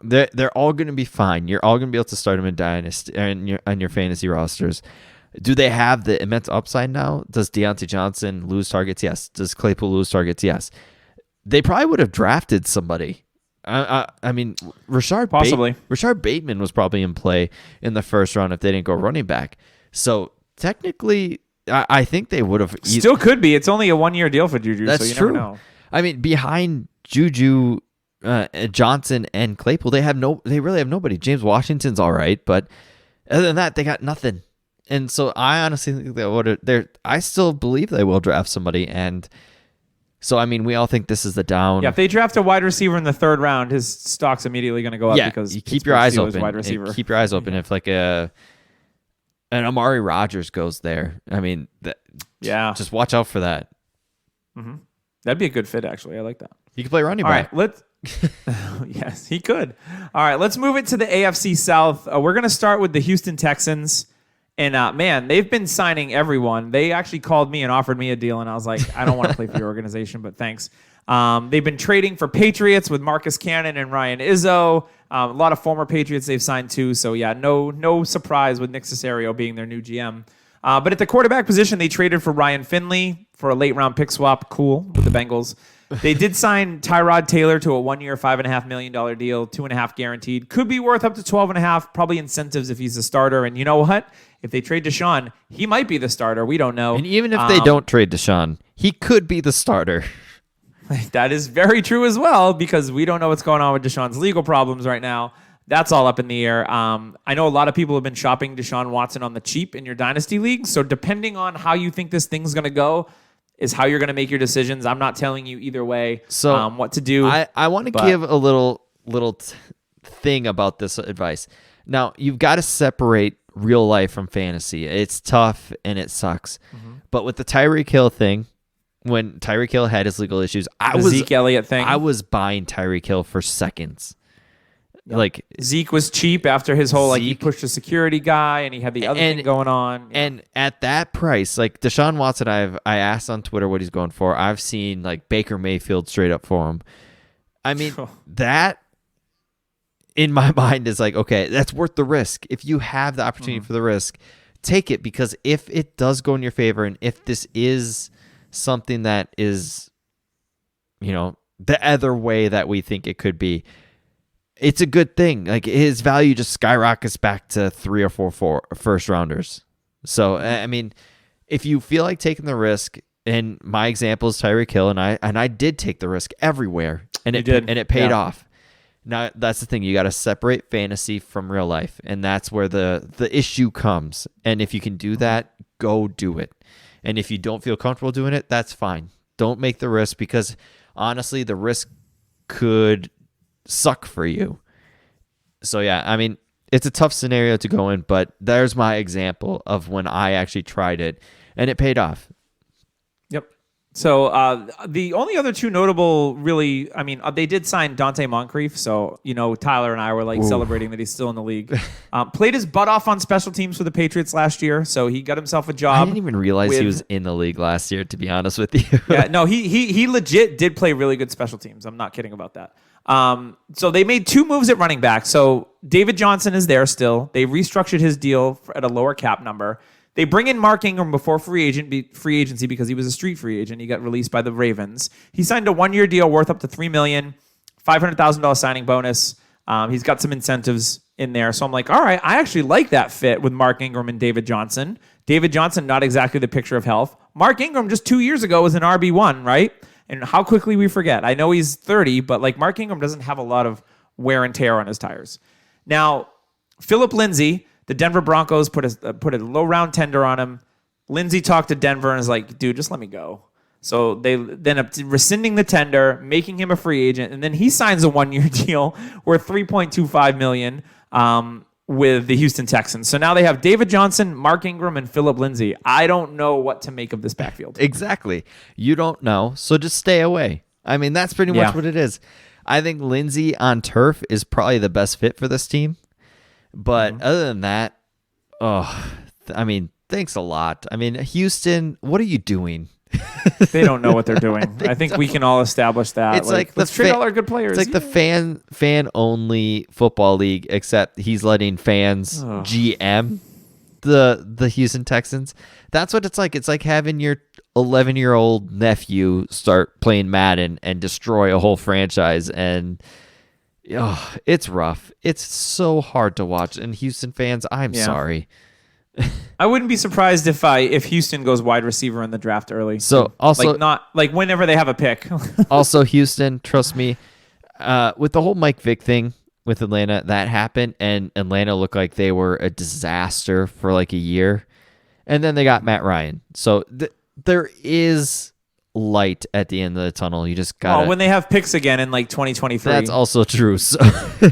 They're all going to be fine. You're all going to be able to start them in Dynasty on your fantasy rosters. Do they have the immense upside now? Does Deontay Johnson lose targets? Yes. Does Claypool lose targets? Yes. They probably would have drafted somebody. I mean, Rashard Bateman was probably in play in the first round if they didn't go running back. So technically, I think they would have. Still could be. It's only a 1-year deal for Juju, That's so you true. never know. I mean, behind Juju, Johnson, and Claypool, they really have nobody. James Washington's all right, but other than that, they got nothing. And so I honestly think I still believe they will draft somebody. And so, I mean, we all think this is the down. Yeah, if they draft a wide receiver in the 3rd round, his stock's immediately going to go up because you keep your eyes open. Wide receiver. Keep your eyes open. If like an Amari Rodgers goes there, I mean, just watch out for that. Mm-hmm. That'd be a good fit, actually. I like that. You can play running All back. right, let's. Yes, he could. All right, let's move it to the AFC South. We're going to start with the Houston Texans. And man, they've been signing everyone. They actually called me and offered me a deal, and I was like, I don't want to play for your organization, but thanks. They've been trading for Patriots with Marcus Cannon and Ryan Izzo. A lot of former Patriots they've signed too. So yeah, no surprise with Nick Caserio being their new GM. But at the quarterback position, they traded for Ryan Finley for a late round pick swap. Cool with the Bengals. They did sign Tyrod Taylor to a 1-year, $5.5 million deal, 2.5 guaranteed. Could be worth up to 12.5. Probably incentives if he's a starter. And you know what? If they trade Deshaun, he might be the starter. We don't know. And even if they don't trade Deshaun, he could be the starter. That is very true as well, because we don't know what's going on with Deshaun's legal problems right now. That's all up in the air. I know a lot of people have been shopping Deshaun Watson on the cheap in your dynasty league. So depending on how you think this thing's going to go is how you're going to make your decisions. I'm not telling you either way what to do. I want to give a little thing about this advice. Now, you've got to separate real life from fantasy. It's tough and it sucks. Mm-hmm. But with the Tyreek Hill thing, when Tyreek Hill had his legal issues, Zeke Elliott thing, I was buying Tyreek Hill for seconds. Like Zeke was cheap after his whole he pushed a security guy and he had the other thing going on. And at that price, like Deshaun Watson, I asked on Twitter what he's going for. I've seen like Baker Mayfield straight up for him. I mean, that in my mind is like, okay, that's worth the risk. If you have the opportunity for the risk, take it, because if it does go in your favor and if this is something that is, the other way that we think it could be, it's a good thing. Like his value just skyrockets back to 3 or 4 first rounders. So, I mean, if you feel like taking the risk, and my example is Tyreek Hill, and I did take the risk everywhere, and it paid off. Now that's the thing, you got to separate fantasy from real life, and that's where the issue comes. And if you can do that, go do it. And if you don't feel comfortable doing it, that's fine. Don't make the risk, because honestly, the risk could suck for you. So yeah, I mean, it's a tough scenario to go in, but there's my example of when I actually tried it and it paid off. Yep. So the only other two notable, really, I mean, they did sign Dante Moncrief. So, Tyler and I were celebrating that he's still in the league. Played his butt off on special teams for the Patriots last year. So he got himself a job. I didn't even realize he was in the league last year, to be honest with you. Yeah, no, he legit did play really good special teams. I'm not kidding about that. So they made 2 moves at running back. So David Johnson is there still. They restructured his deal at a lower cap number. They bring in Mark Ingram before free agency because he was a street free agent. He got released by the Ravens. He signed a 1-year deal worth up to $3 million, $500,000 signing bonus. He's got some incentives in there. So I'm like, all right, I actually like that fit with Mark Ingram and David Johnson. David Johnson, not exactly the picture of health. Mark Ingram just 2 years ago was an RB1, right? And how quickly we forget. I know he's 30, but like Mark Ingram doesn't have a lot of wear and tear on his tires. Now, Philip Lindsay, the Denver Broncos put a low round tender on him. Lindsay talked to Denver and is like, dude, just let me go. So they end up rescinding the tender, making him a free agent, and then he signs a 1-year deal worth $3.25 million with the Houston Texans. So now they have David Johnson, Mark Ingram, and Philip Lindsay. I don't know what to make of this backfield. Exactly. You don't know, so just stay away. I mean, that's pretty much what it is. I think Lindsay on turf is probably the best fit for this team. But other than that, I mean, thanks a lot. I mean, Houston, what are you doing? They don't know what they're doing. I think we can all establish that. It's like let's trade all our good players. It's like the fan only football league, except he's letting fans GM the Houston Texans. That's what it's like. It's like having your 11-year-old nephew start playing Madden and destroy a whole franchise, and it's rough. It's so hard to watch. And Houston fans, I'm sorry. I wouldn't be surprised if Houston goes wide receiver in the draft early. So also, not whenever they have a pick. Also, Houston, trust me, with the whole Mike Vick thing with Atlanta, that happened, and Atlanta looked like they were a disaster for like a year, and then they got Matt Ryan. So there is light at the end of the tunnel. You just got when they have picks again in like 2023. That's also true. So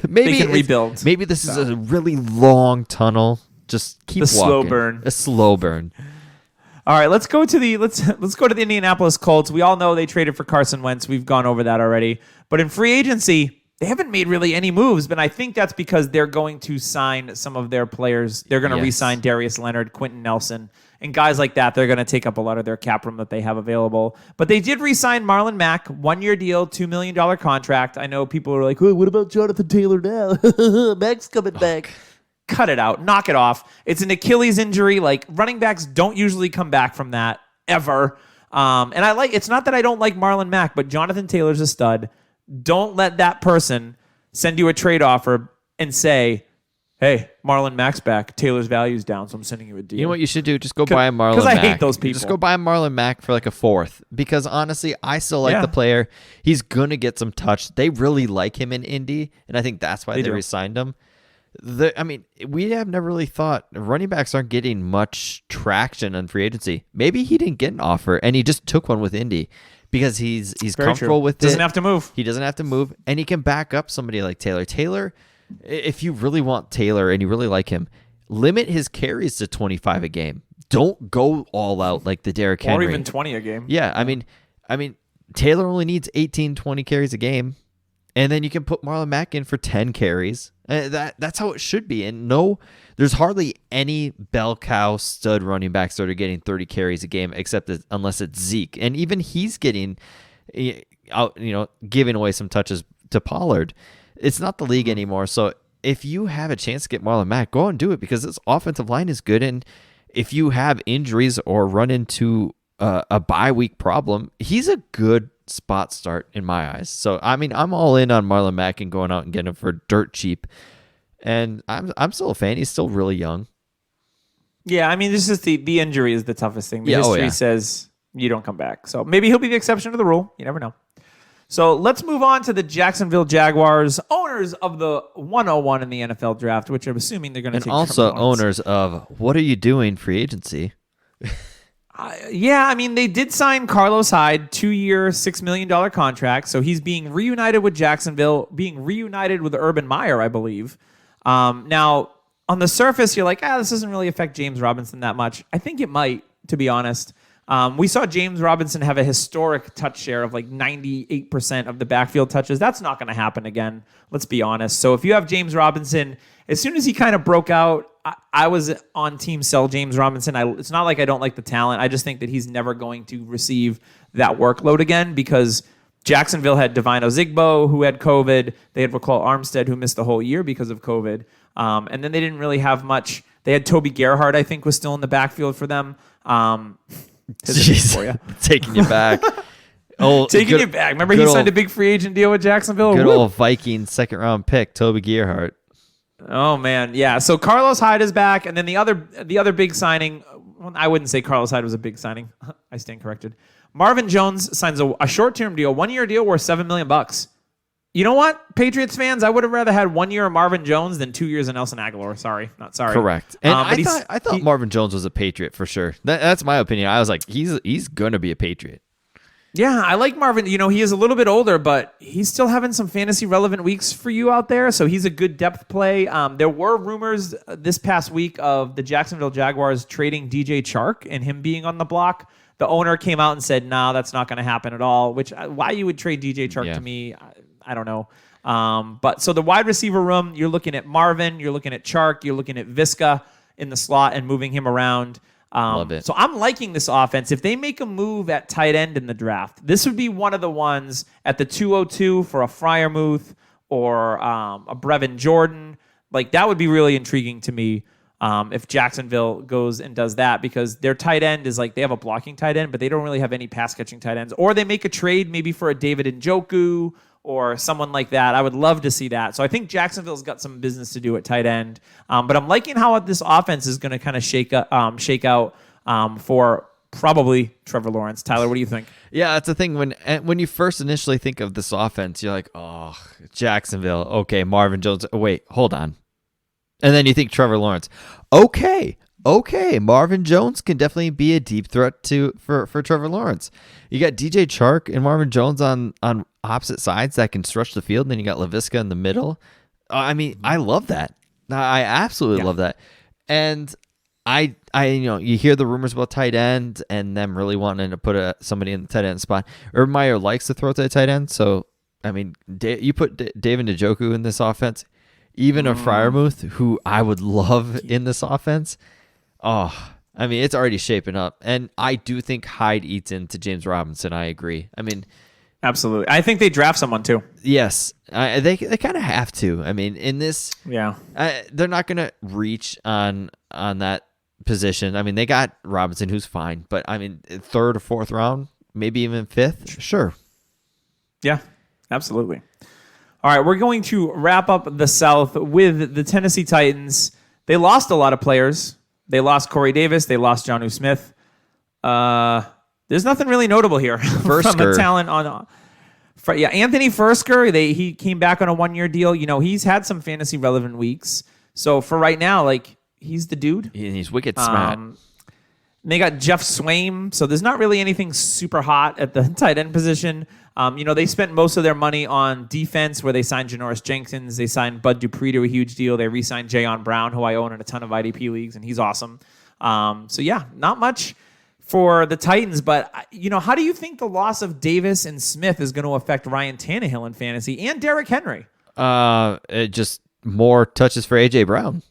maybe they can rebuild. Maybe this is a really long tunnel. Just keep walking. A slow burn. All right, let's go to the Indianapolis Colts. We all know they traded for Carson Wentz. We've gone over that already. But in free agency, they haven't made really any moves, but I think that's because they're going to sign some of their players. They're going to re-sign Darius Leonard, Quentin Nelson, and guys like that. They're going to take up a lot of their cap room that they have available. But they did re-sign Marlon Mack, 1-year deal, $2 million contract. I know people are like, oh, what about Jonathan Taylor now? Mack's coming back. Cut it out. Knock it off. It's an Achilles injury. Like, running backs don't usually come back from that ever. And it's not that I don't like Marlon Mack, but Jonathan Taylor's a stud. Don't let that person send you a trade offer and say, hey, Marlon Mack's back. Taylor's value's down, so I'm sending you a deal. You know what you should do? Just go buy a Marlon Mack. Because I hate those people. Just go buy a Marlon Mack for like a 4th. Because honestly, I still like the player. He's going to get some touch. They really like him in Indy, and I think that's why they re-signed him. We have never really thought running backs aren't getting much traction on free agency. Maybe he didn't get an offer, and he just took one with Indy because he's comfortable with it. Doesn't have to move. He doesn't have to move, and he can back up somebody like Taylor. Taylor, if you really want Taylor and you really like him, limit his carries to 25 a game. Don't go all out like the Derrick Henry. Or even 20 a game. Yeah, I mean, Taylor only needs 18, 20 carries a game. And then you can put Marlon Mack in for 10 carries. That's how it should be. And there's hardly any bell cow stud running backs that are getting 30 carries a game, unless it's Zeke. And even he's getting giving away some touches to Pollard. It's not the league anymore. So if you have a chance to get Marlon Mack, go out and do it, because this offensive line is good. And if you have injuries or run into a bye week problem, he's a good spot start in my eyes. So I'm all in on Marlon Mack and going out and getting him for dirt cheap. And I'm still a fan. He's still really young. Yeah, this is the injury is the toughest thing. The history says you don't come back. So maybe he'll be the exception to the rule. You never know. So let's move on to the Jacksonville Jaguars, owners of the 101 in the NFL draft, which I'm assuming they're going to take. And also owners of What Are You Doing free agency. They did sign Carlos Hyde, 2-year, $6 million contract. So he's being reunited with Jacksonville, being reunited with Urban Meyer, I believe. Now, on the surface, you're like, this doesn't really affect James Robinson that much. I think it might, to be honest. We saw James Robinson have a historic touch share of like 98% of the backfield touches. That's not going to happen again, let's be honest. So if you have James Robinson, as soon as he kind of broke out, I was on team sell James Robinson. It's not like I don't like the talent. I just think that he's never going to receive that workload again, because Jacksonville had Divine Ozigbo, who had COVID. They had Raquel Armstead, who missed the whole year because of COVID. And then they didn't really have much. They had Toby Gerhardt, I think, was still in the backfield for them. Jeez, for you. Taking you back. Taking you back. Remember he signed a big free agent deal with Jacksonville? Good old Vikings second-round pick, Toby Gerhardt. Oh, man. Yeah, so Carlos Hyde is back. And then the other big signing, I wouldn't say Carlos Hyde was a big signing. I stand corrected. Marvin Jones signs a short-term deal, 1-year deal worth $7 million. You know what, Patriots fans? I would have rather had 1 year of Marvin Jones than 2 years of Nelson Aguilar. Sorry. Correct. And I thought Marvin Jones was a Patriot for sure. That's my opinion. I was like, he's going to be a Patriot. Yeah, I like Marvin. He is a little bit older, but he's still having some fantasy relevant weeks for you out there. So he's a good depth play. There were rumors this past week of the Jacksonville Jaguars trading DJ Chark and him being on the block. The owner came out and said, no, that's not going to happen at all, which why you would trade DJ Chark to me, I don't know. But so the wide receiver room, you're looking at Marvin, you're looking at Chark, you're looking at Visca in the slot and moving him around. Love it. So I'm liking this offense. If they make a move at tight end in the draft, this would be one of the ones at the 202 for a Freiermuth or a Brevin Jordan. Like, that would be really intriguing to me if Jacksonville goes and does that, because their tight end is like, they have a blocking tight end, but they don't really have any pass catching tight ends. Or they make a trade maybe for a David Njoku or someone like that. I would love to see that. So I think Jacksonville's got some business to do at tight end. But I'm liking how this offense is going to kind of shake out for probably Trevor Lawrence. Tyler, what do you think? Yeah, that's the thing. When you first initially think of this offense, you're like, oh, Jacksonville. Okay, Marvin Jones. Oh, wait, hold on. And then you think Trevor Lawrence. Okay, Marvin Jones can definitely be a deep threat for Trevor Lawrence. You got DJ Chark and Marvin Jones on opposite sides that can stretch the field. And then you got Laviska in the middle. I love that. I absolutely love that. And I you hear the rumors about tight end and them really wanting to put somebody in the tight end spot. Urban Meyer likes to throw to the tight end. So, you put David Njoku in this offense, even a Freiermuth, who I would love in this offense. Oh, it's already shaping up. And I do think Hyde eats into James Robinson. I agree. Absolutely. I think they draft someone too. Yes. They kind of have to. In this, they're not going to reach on that position. They got Robinson, who's fine. But, third or fourth round, maybe even fifth. Sure. Yeah, absolutely. All right, we're going to wrap up the South with the Tennessee Titans. They lost a lot of players. They lost Corey Davis. They lost Jonnu Smith. There's nothing really notable here from the talent on. Anthony Fursker. He came back on a 1-year deal. He's had some fantasy relevant weeks. So for right now, he's the dude. He's wicked smart. They got Jeff Swaim. So there's not really anything super hot at the tight end position. They spent most of their money on defense, where they signed Janoris Jenkins. They signed Bud Dupree to a huge deal. They re-signed Jayon Brown, who I own in a ton of IDP leagues, and he's awesome. Not much for the Titans. But, how do you think the loss of Davis and Smith is going to affect Ryan Tannehill in fantasy and Derrick Henry? It just more touches for A.J. Brown.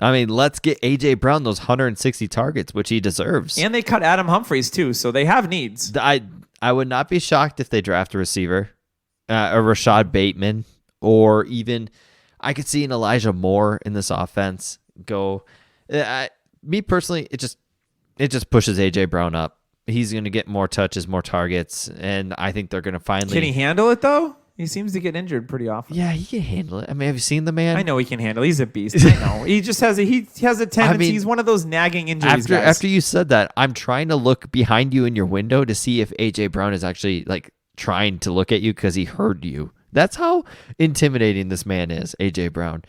I mean, let's get A.J. Brown those 160 targets, which he deserves. And they cut Adam Humphries, too, so they have needs. I would not be shocked if they draft a receiver, a Rashad Bateman, or even I could see an Elijah Moore in this offense go. Me personally, it just pushes A.J. Brown up. He's going to get more touches, more targets, and I think they're going to finally... Can he handle it, though? He seems to get injured pretty often. Yeah, he can handle it. I mean, have you seen the man? I know he can handle it. He's a beast. I know. He just has a tendency. He's one of those nagging injuries guys. After you said that, I'm trying to look behind you in your window to see if A.J. Brown is actually like trying to look at you because he heard you. That's how intimidating this man is, A.J. Brown.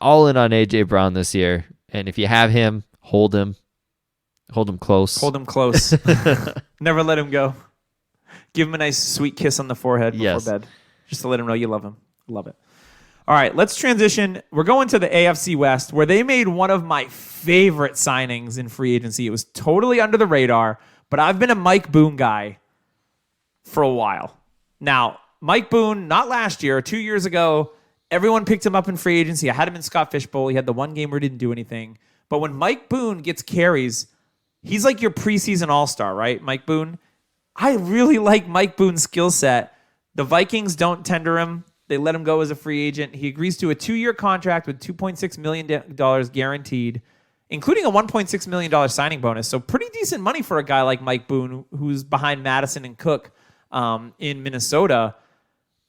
All in on A.J. Brown this year. And if you have him, hold him. Hold him close. Hold him close. Never let him go. Give him a nice sweet kiss on the forehead before bed. Just to let him know you love him. Love it. All right, let's transition. We're going to the AFC West, where they made one of my favorite signings in free agency. It was totally under the radar, but I've been a Mike Boone guy for a while. Now, Mike Boone, not last year, 2 years ago, everyone picked him up in free agency. I had him in Scott Fishbowl. He had the one game where he didn't do anything. But when Mike Boone gets carries, he's like your preseason all-star, right, Mike Boone? I really like Mike Boone's skill set. The Vikings don't tender him. They let him go as a free agent. He agrees to a 2-year contract with $2.6 million guaranteed, including a $1.6 million signing bonus. So pretty decent money for a guy like Mike Boone, who's behind Madison and Cook in Minnesota.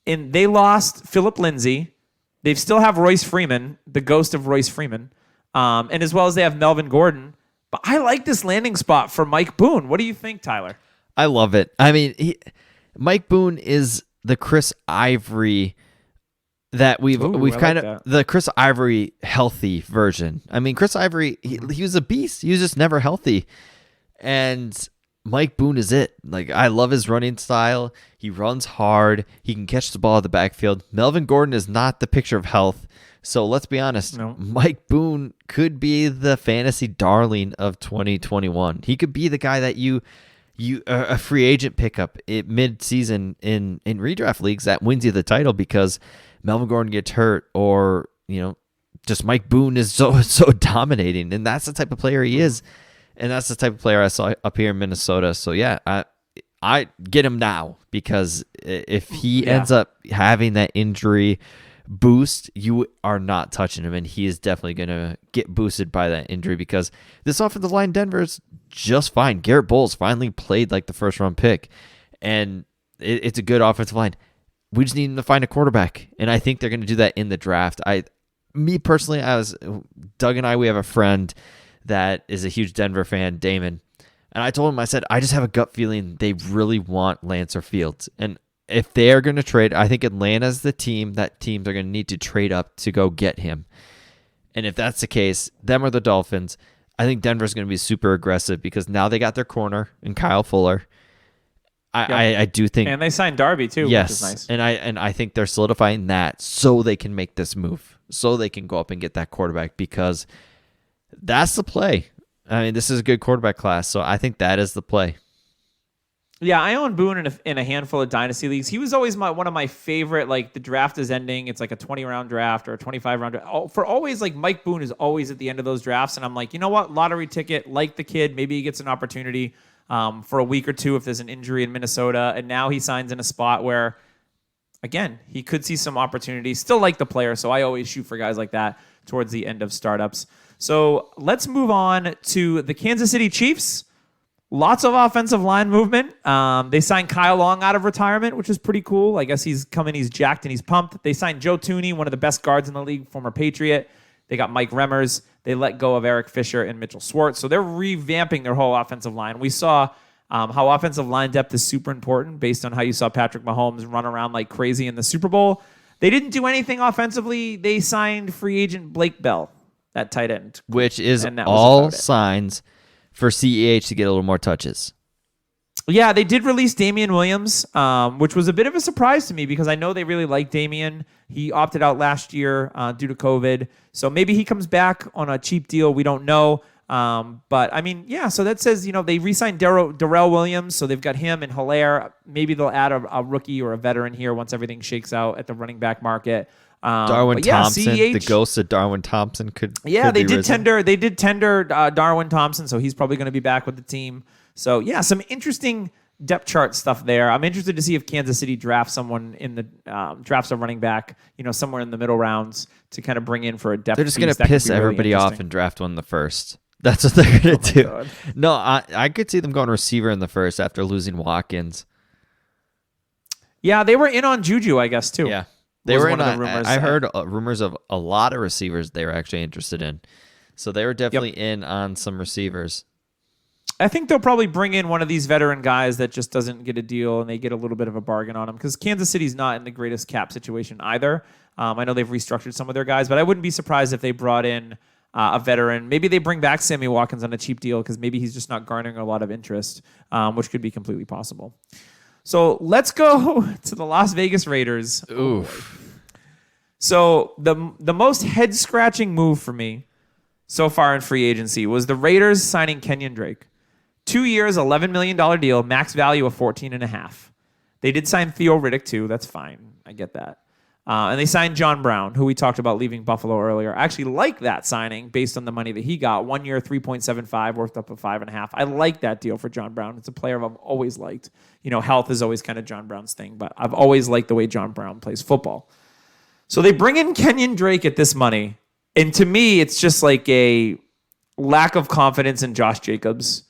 And they lost Phillip Lindsay. They still have Royce Freeman, the ghost of Royce Freeman. And as well as they have Melvin Gordon. But I like this landing spot for Mike Boone. What do you think, Tyler? I love it. I mean, Mike Boone is the Chris Ivory that we've the Chris Ivory healthy version. I mean, Chris Ivory, he was a beast. He was just never healthy. And Mike Boone is it. Like, I love his running style. He runs hard. He can catch the ball at the backfield. Melvin Gordon is not the picture of health. So let's be honest. No. Mike Boone could be the fantasy darling of 2021. He could be the guy that you a free agent pickup mid-season in redraft leagues that wins you the title because Melvin Gordon gets hurt, or just Mike Boone is so dominating, and that's the type of player he is, and that's the type of player I saw up here in Minnesota. So yeah, I get him now, because if he ends up having that injury boost, you are not touching him, and he is definitely going to get boosted by that injury, because this offensive line in Denver is just fine. Garrett Bowles finally played like the first round pick, and it's a good offensive line. We just need him to find a quarterback, and I think they're going to do that in the draft. Me personally, Doug and I, we have a friend that is a huge Denver fan, Damon, and I told him, I said, I just have a gut feeling they really want Lance or Fields, and if they're going to trade, I think Atlanta's the team that teams are going to need to trade up to go get him. And if that's the case, them or the Dolphins, I think Denver's going to be super aggressive, because now they got their corner in Kyle Fuller. I do think, and they signed Darby too, yes, which is nice. And I think they're solidifying that so they can make this move, so they can go up and get that quarterback, because that's the play. I mean, this is a good quarterback class, so I think that is the play. Yeah, I own Boone in a handful of dynasty leagues. He was always one of my favorite. Like, the draft is ending. It's like a 20-round draft or a 25-round draft. For always, like, Mike Boone is always at the end of those drafts. And I'm like, you know what? Lottery ticket, like the kid. Maybe he gets an opportunity for a week or two if there's an injury in Minnesota. And now he signs in a spot where, again, he could see some opportunity. Still like the player, so I always shoot for guys like that towards the end of startups. So let's move on to the Kansas City Chiefs. Lots of offensive line movement. They signed Kyle Long out of retirement, which is pretty cool. I guess he's coming, he's jacked, and he's pumped. They signed Joe Thuney, one of the best guards in the league, former Patriot. They got Mike Remmers. They let go of Eric Fisher and Mitchell Schwartz. So they're revamping their whole offensive line. We saw how offensive line depth is super important based on how you saw Patrick Mahomes run around like crazy in the Super Bowl. They didn't do anything offensively. They signed free agent Blake Bell, that tight end. Which is all signs for CEH to get a little more touches. Yeah, they did release Damian Williams, which was a bit of a surprise to me, because I know they really like Damian. He opted out last year due to COVID. So maybe he comes back on a cheap deal. We don't know. But I mean, yeah. So that says they re-signed Darrell Williams, so they've got him and Hilaire. Maybe they'll add a rookie or a veteran here once everything shakes out at the running back market. Darwin Thompson, CEH, the ghost of Darwin Thompson could. Yeah, could they be did risen. tender. They did tender Darwin Thompson, so he's probably going to be back with the team. So yeah, some interesting depth chart stuff there. I'm interested to see if Kansas City drafts someone in the drafts a running back, somewhere in the middle rounds to kind of bring in for a depth. They're just going to piss everybody off and draft one in the first. That's what they're going to do. God. No, I could see them going receiver in the first after losing Watkins. Yeah, they were in on Juju, I guess, too. Yeah. They were in one of the rumors. I heard rumors of a lot of receivers they were actually interested in. So they were definitely in on some receivers. I think they'll probably bring in one of these veteran guys that just doesn't get a deal and they get a little bit of a bargain on him because Kansas City's not in the greatest cap situation either. I know they've restructured some of their guys, but I wouldn't be surprised if they brought in a veteran. Maybe they bring back Sammy Watkins on a cheap deal because maybe he's just not garnering a lot of interest, which could be completely possible. So let's go to the Las Vegas Raiders. Oof. So the most head-scratching move for me so far in free agency was the Raiders signing Kenyon Drake. 2 years, $11 million deal, max value of $14.5. They did sign Theo Riddick too. That's fine. I get that. And they signed John Brown, who we talked about leaving Buffalo earlier. I actually like that signing based on the money that he got. 1 year, 3.75, worth up to 5.5. I like that deal for John Brown. It's a player I've always liked. Health is always kind of John Brown's thing, but I've always liked the way John Brown plays football. So they bring in Kenyon Drake at this money. And to me, it's just like a lack of confidence in Josh Jacobs.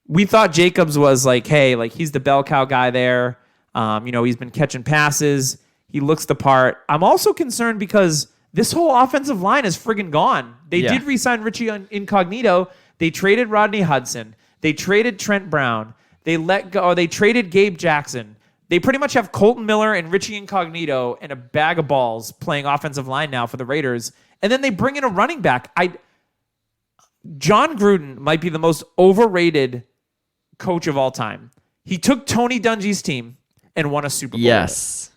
We thought Jacobs was like, hey, like he's the bell cow guy there. He's been catching passes. He looks the part. I'm also concerned because this whole offensive line is friggin' gone. They did re-sign Richie Incognito. They traded Rodney Hudson. They traded Trent Brown. They traded Gabe Jackson. They pretty much have Colton Miller and Richie Incognito and a bag of balls playing offensive line now for the Raiders. And then they bring in a running back. John Gruden might be the most overrated coach of all time. He took Tony Dungy's team and won a Super Bowl. Yes.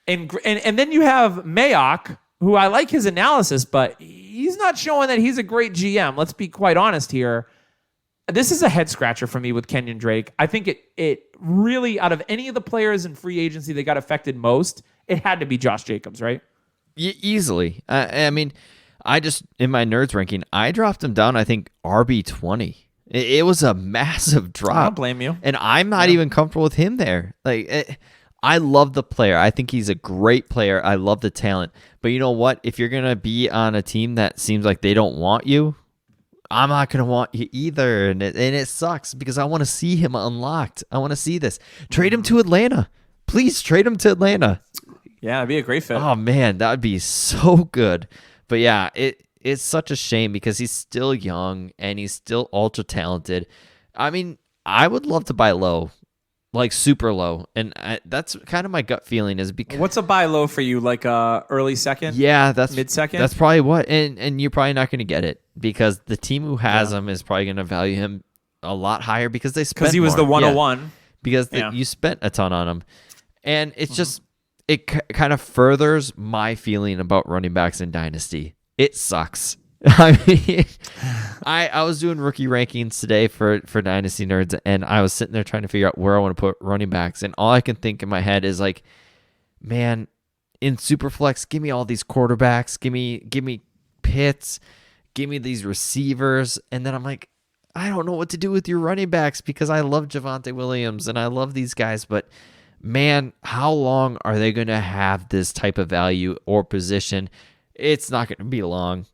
And then you have Mayock, who I like his analysis, but he's not showing that he's a great GM. Let's be quite honest here. This is a head scratcher for me with Kenyon Drake. I think it really, out of any of the players in free agency that got affected most, it had to be Josh Jacobs, right? Easily. I mean, I just, in my nerds ranking, I dropped him down, I think, RB20. It was a massive drop. I don't blame you. And I'm not even comfortable with him there. I love the player. I think he's a great player. I love the talent. But you know what? If you're going to be on a team that seems like they don't want you, I'm not going to want you either. And it sucks because I want to see him unlocked. I want to see this. Trade him to Atlanta. Please trade him to Atlanta. Yeah, it'd be a great fit. Oh, man, that would be so good. But yeah, it's such a shame because he's still young and he's still ultra talented. I mean, I would love to buy low. Like super low, and that's kind of my gut feeling is because what's a buy low for you? Like early second? Yeah, that's mid second. That's probably what, and you're probably not going to get it because the team who has him is probably going to value him a lot higher because they spent because he was more. the 101. Yeah, because you spent a ton on him, and it's just it kind of furthers my feeling about running backs in Dynasty. It sucks. I mean, I was doing rookie rankings today for Dynasty Nerds, and I was sitting there trying to figure out where I want to put running backs, and all I can think in my head is like, man, in Superflex, give me all these quarterbacks, give me Pitts, give me these receivers, and then I'm like, I don't know what to do with your running backs because I love Javonte Williams and I love these guys, but man, how long are they going to have this type of value or position? It's not going to be long.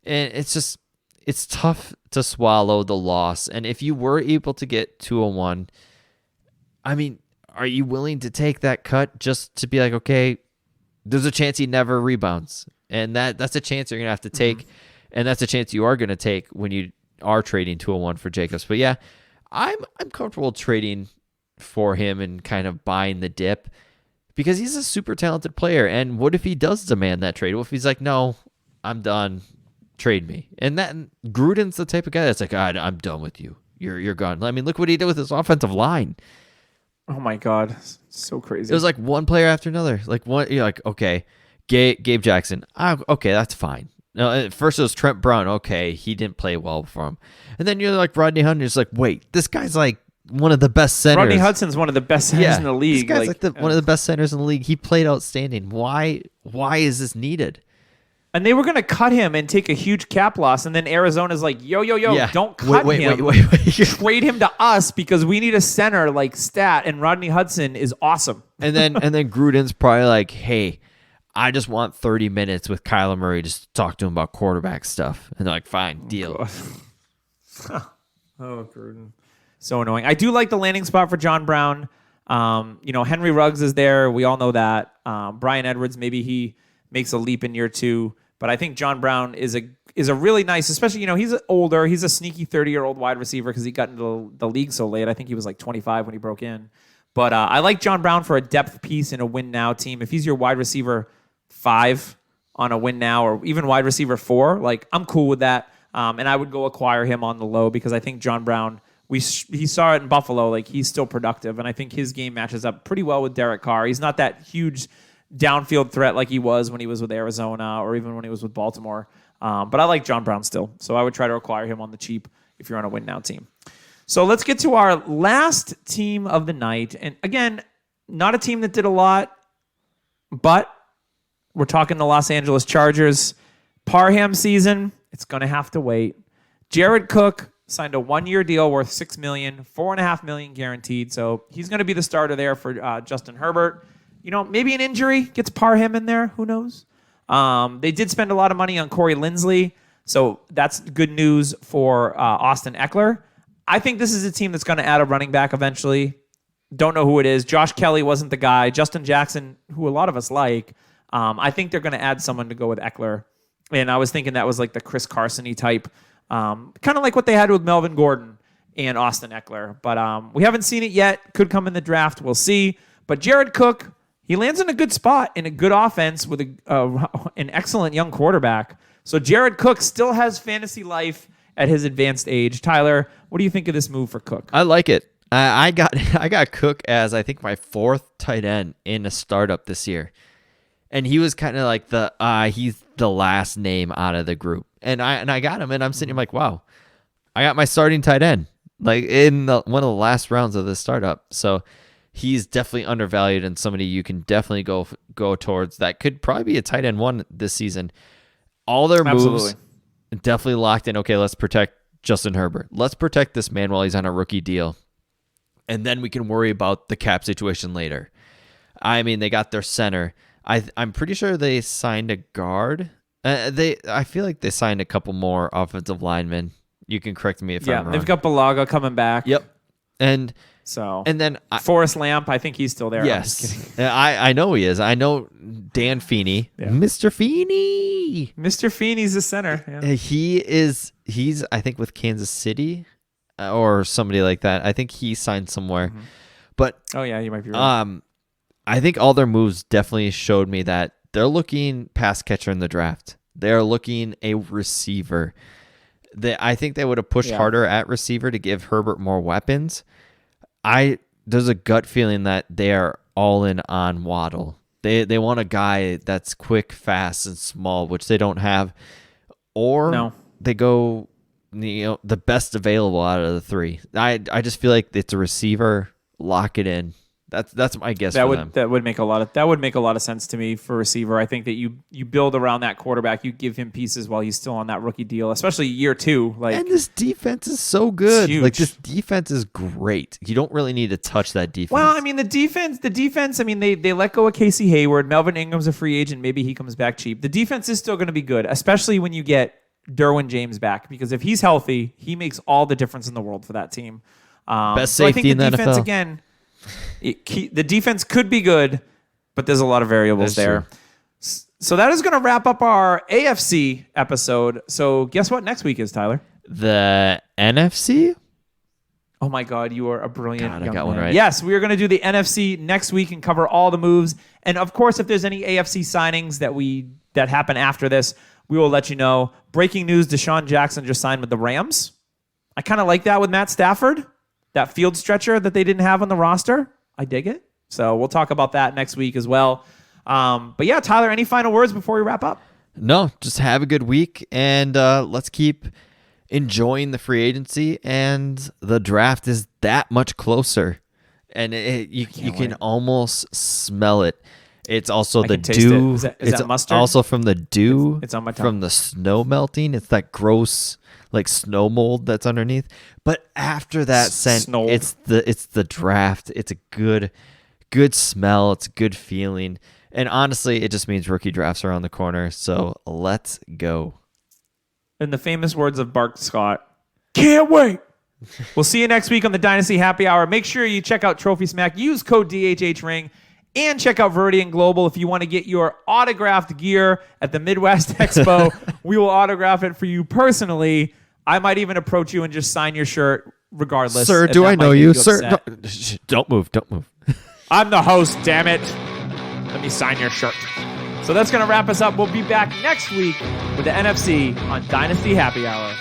And it's tough to swallow the loss. And if you were able to get 201, I mean, are you willing to take that cut just to be like, okay, there's a chance he never rebounds. And that's a chance you're going to have to take. And that's a chance you are going to take when you are trading 201 for Jacobs. But yeah, I'm comfortable trading for him and kind of buying the dip because he's a super talented player. And what if he does demand that trade? What if he's like, no, I'm done. Trade me. And Gruden's the type of guy that's like, I'm done with you. You're gone. I mean, look what he did with his offensive line. Oh my God. So crazy. It was like one player after another. Like one, you're like, okay, Gabe Jackson. Okay, that's fine. No, at first it was Trent Brown. Okay, he didn't play well for him. And then you're like Rodney Hunter's like, wait, this guy's like one of the best centers. Rodney Hudson's one of the best centers in the league. This guy's like one of the best centers in the league. He played outstanding. Why is this needed? And they were going to cut him and take a huge cap loss. And then Arizona's like, yo, don't cut him. Wait. Trade him to us because we need a center like Stat. And Rodney Hudson is awesome. And then Gruden's probably like, hey, I just want 30 minutes with Kyler Murray just to talk to him about quarterback stuff. And they're like, fine, deal. Gruden. So annoying. I do like the landing spot for John Brown. Henry Ruggs is there. We all know that. Brian Edwards, maybe he makes a leap in year 2. But I think John Brown is a really nice, especially, he's older. He's a sneaky 30-year-old wide receiver because he got into the league so late. I think he was like 25 when he broke in. But I like John Brown for a depth piece in a win-now team. If he's your wide receiver 5 on a win-now or even wide receiver 4, like I'm cool with that. And I would go acquire him on the low because I think John Brown, he saw it in Buffalo, like he's still productive. And I think his game matches up pretty well with Derek Carr. He's not that huge downfield threat like he was when he was with Arizona or even when he was with Baltimore. But I like John Brown still. So I would try to acquire him on the cheap if you're on a win-now team. So let's get to our last team of the night. And again, not a team that did a lot, but we're talking the Los Angeles Chargers. Parham season, it's going to have to wait. Jared Cook signed a 1-year deal worth $6 million, $4.5 million guaranteed. So he's going to be the starter there for Justin Herbert. Maybe an injury gets Parham in there. Who knows? They did spend a lot of money on Corey Linsley, so that's good news for Austin Eckler. I think this is a team that's going to add a running back eventually. Don't know who it is. Josh Kelly wasn't the guy. Justin Jackson, who a lot of us like. I think they're going to add someone to go with Eckler. And I was thinking that was like the Chris Carson-y type, kind of like what they had with Melvin Gordon and Austin Eckler. But we haven't seen it yet. Could come in the draft. We'll see. But Jared Cook, he lands in a good spot in a good offense with an excellent young quarterback. So Jared Cook still has fantasy life at his advanced age. Tyler, what do you think of this move for Cook? I like it. I got Cook as I think my 4th tight end in a startup this year, and he was kind of like he's the last name out of the group, and I got him, and I'm sitting like, wow, I got my starting tight end like in one of the last rounds of the startup. So he's definitely undervalued and somebody you can definitely go towards. That could probably be a tight end 1 this season. All their moves definitely locked in. Okay, let's protect Justin Herbert. Let's protect this man while he's on a rookie deal. And then we can worry about the cap situation later. I mean, they got their center. I'm pretty sure they signed a guard. I feel like they signed a couple more offensive linemen. You can correct me if I'm wrong. They've got Balaga coming back. Yep. And then Forrest Lamp, I think he's still there. Yes, I know he is. I know Dan Feeney, Mr. Feeney. Mr. Feeney's the center. Yeah. He's I think with Kansas City or somebody like that. I think he signed somewhere. Mm-hmm. But you might be right. I think all their moves definitely showed me that they're looking pass catcher in the draft. They're looking a receiver. I think they would have pushed harder at receiver to give Herbert more weapons. There's a gut feeling that they are all in on Waddle. They want a guy that's quick, fast, and small, which they don't have. Or they go the best available out of the 3. I just feel like it's a receiver. Lock it in. That's my guess for them. That would make a lot of sense to me for receiver. I think that you build around that quarterback. You give him pieces while he's still on that rookie deal, especially year 2. And this defense is so good. Like this defense is great. You don't really need to touch that defense. Well, I mean the defense. I mean they let go of Casey Hayward. Melvin Ingram's a free agent. Maybe he comes back cheap. The defense is still going to be good, especially when you get Derwin James back, because if he's healthy, he makes all the difference in the world for that team. Best safety in the defense NFL. Again. The defense could be good, but there's a lot of variables there. True. So that is going to wrap up our AFC episode. So guess what next week is, Tyler? The NFC? Oh my God, you are a brilliant young man. One right. Yes, we are going to do the NFC next week and cover all the moves. And of course, if there's any AFC signings that happen after this, we will let you know. Breaking news, Deshaun Jackson just signed with the Rams. I kind of like that with Matt Stafford. That field stretcher that they didn't have on the roster. I dig it. So we'll talk about that next week as well. But yeah, Tyler, any final words before we wrap up? No, just have a good week, and let's keep enjoying the free agency, and the draft is that much closer, and you can almost smell it. It's also the dew. Is that mustard? Also from the dew. It's on my tongue. From the snow melting. It's that gross like snow mold that's underneath. But after that scent, it's the draft. It's a good smell. It's a good feeling. And honestly, it just means rookie drafts are on the corner. So let's go. In the famous words of Bart Scott, can't wait. We'll see you next week on the Dynasty Happy Hour. Make sure you check out Trophy Smack. Use code DHHRing. And check out Viridian Global if you want to get your autographed gear at the Midwest Expo. We will autograph it for you personally. I might even approach you and just sign your shirt regardless. Sir, do I know you? Sir, no, don't move. I'm the host, damn it. Let me sign your shirt. So that's going to wrap us up. We'll be back next week with the NFC on Dynasty Happy Hour.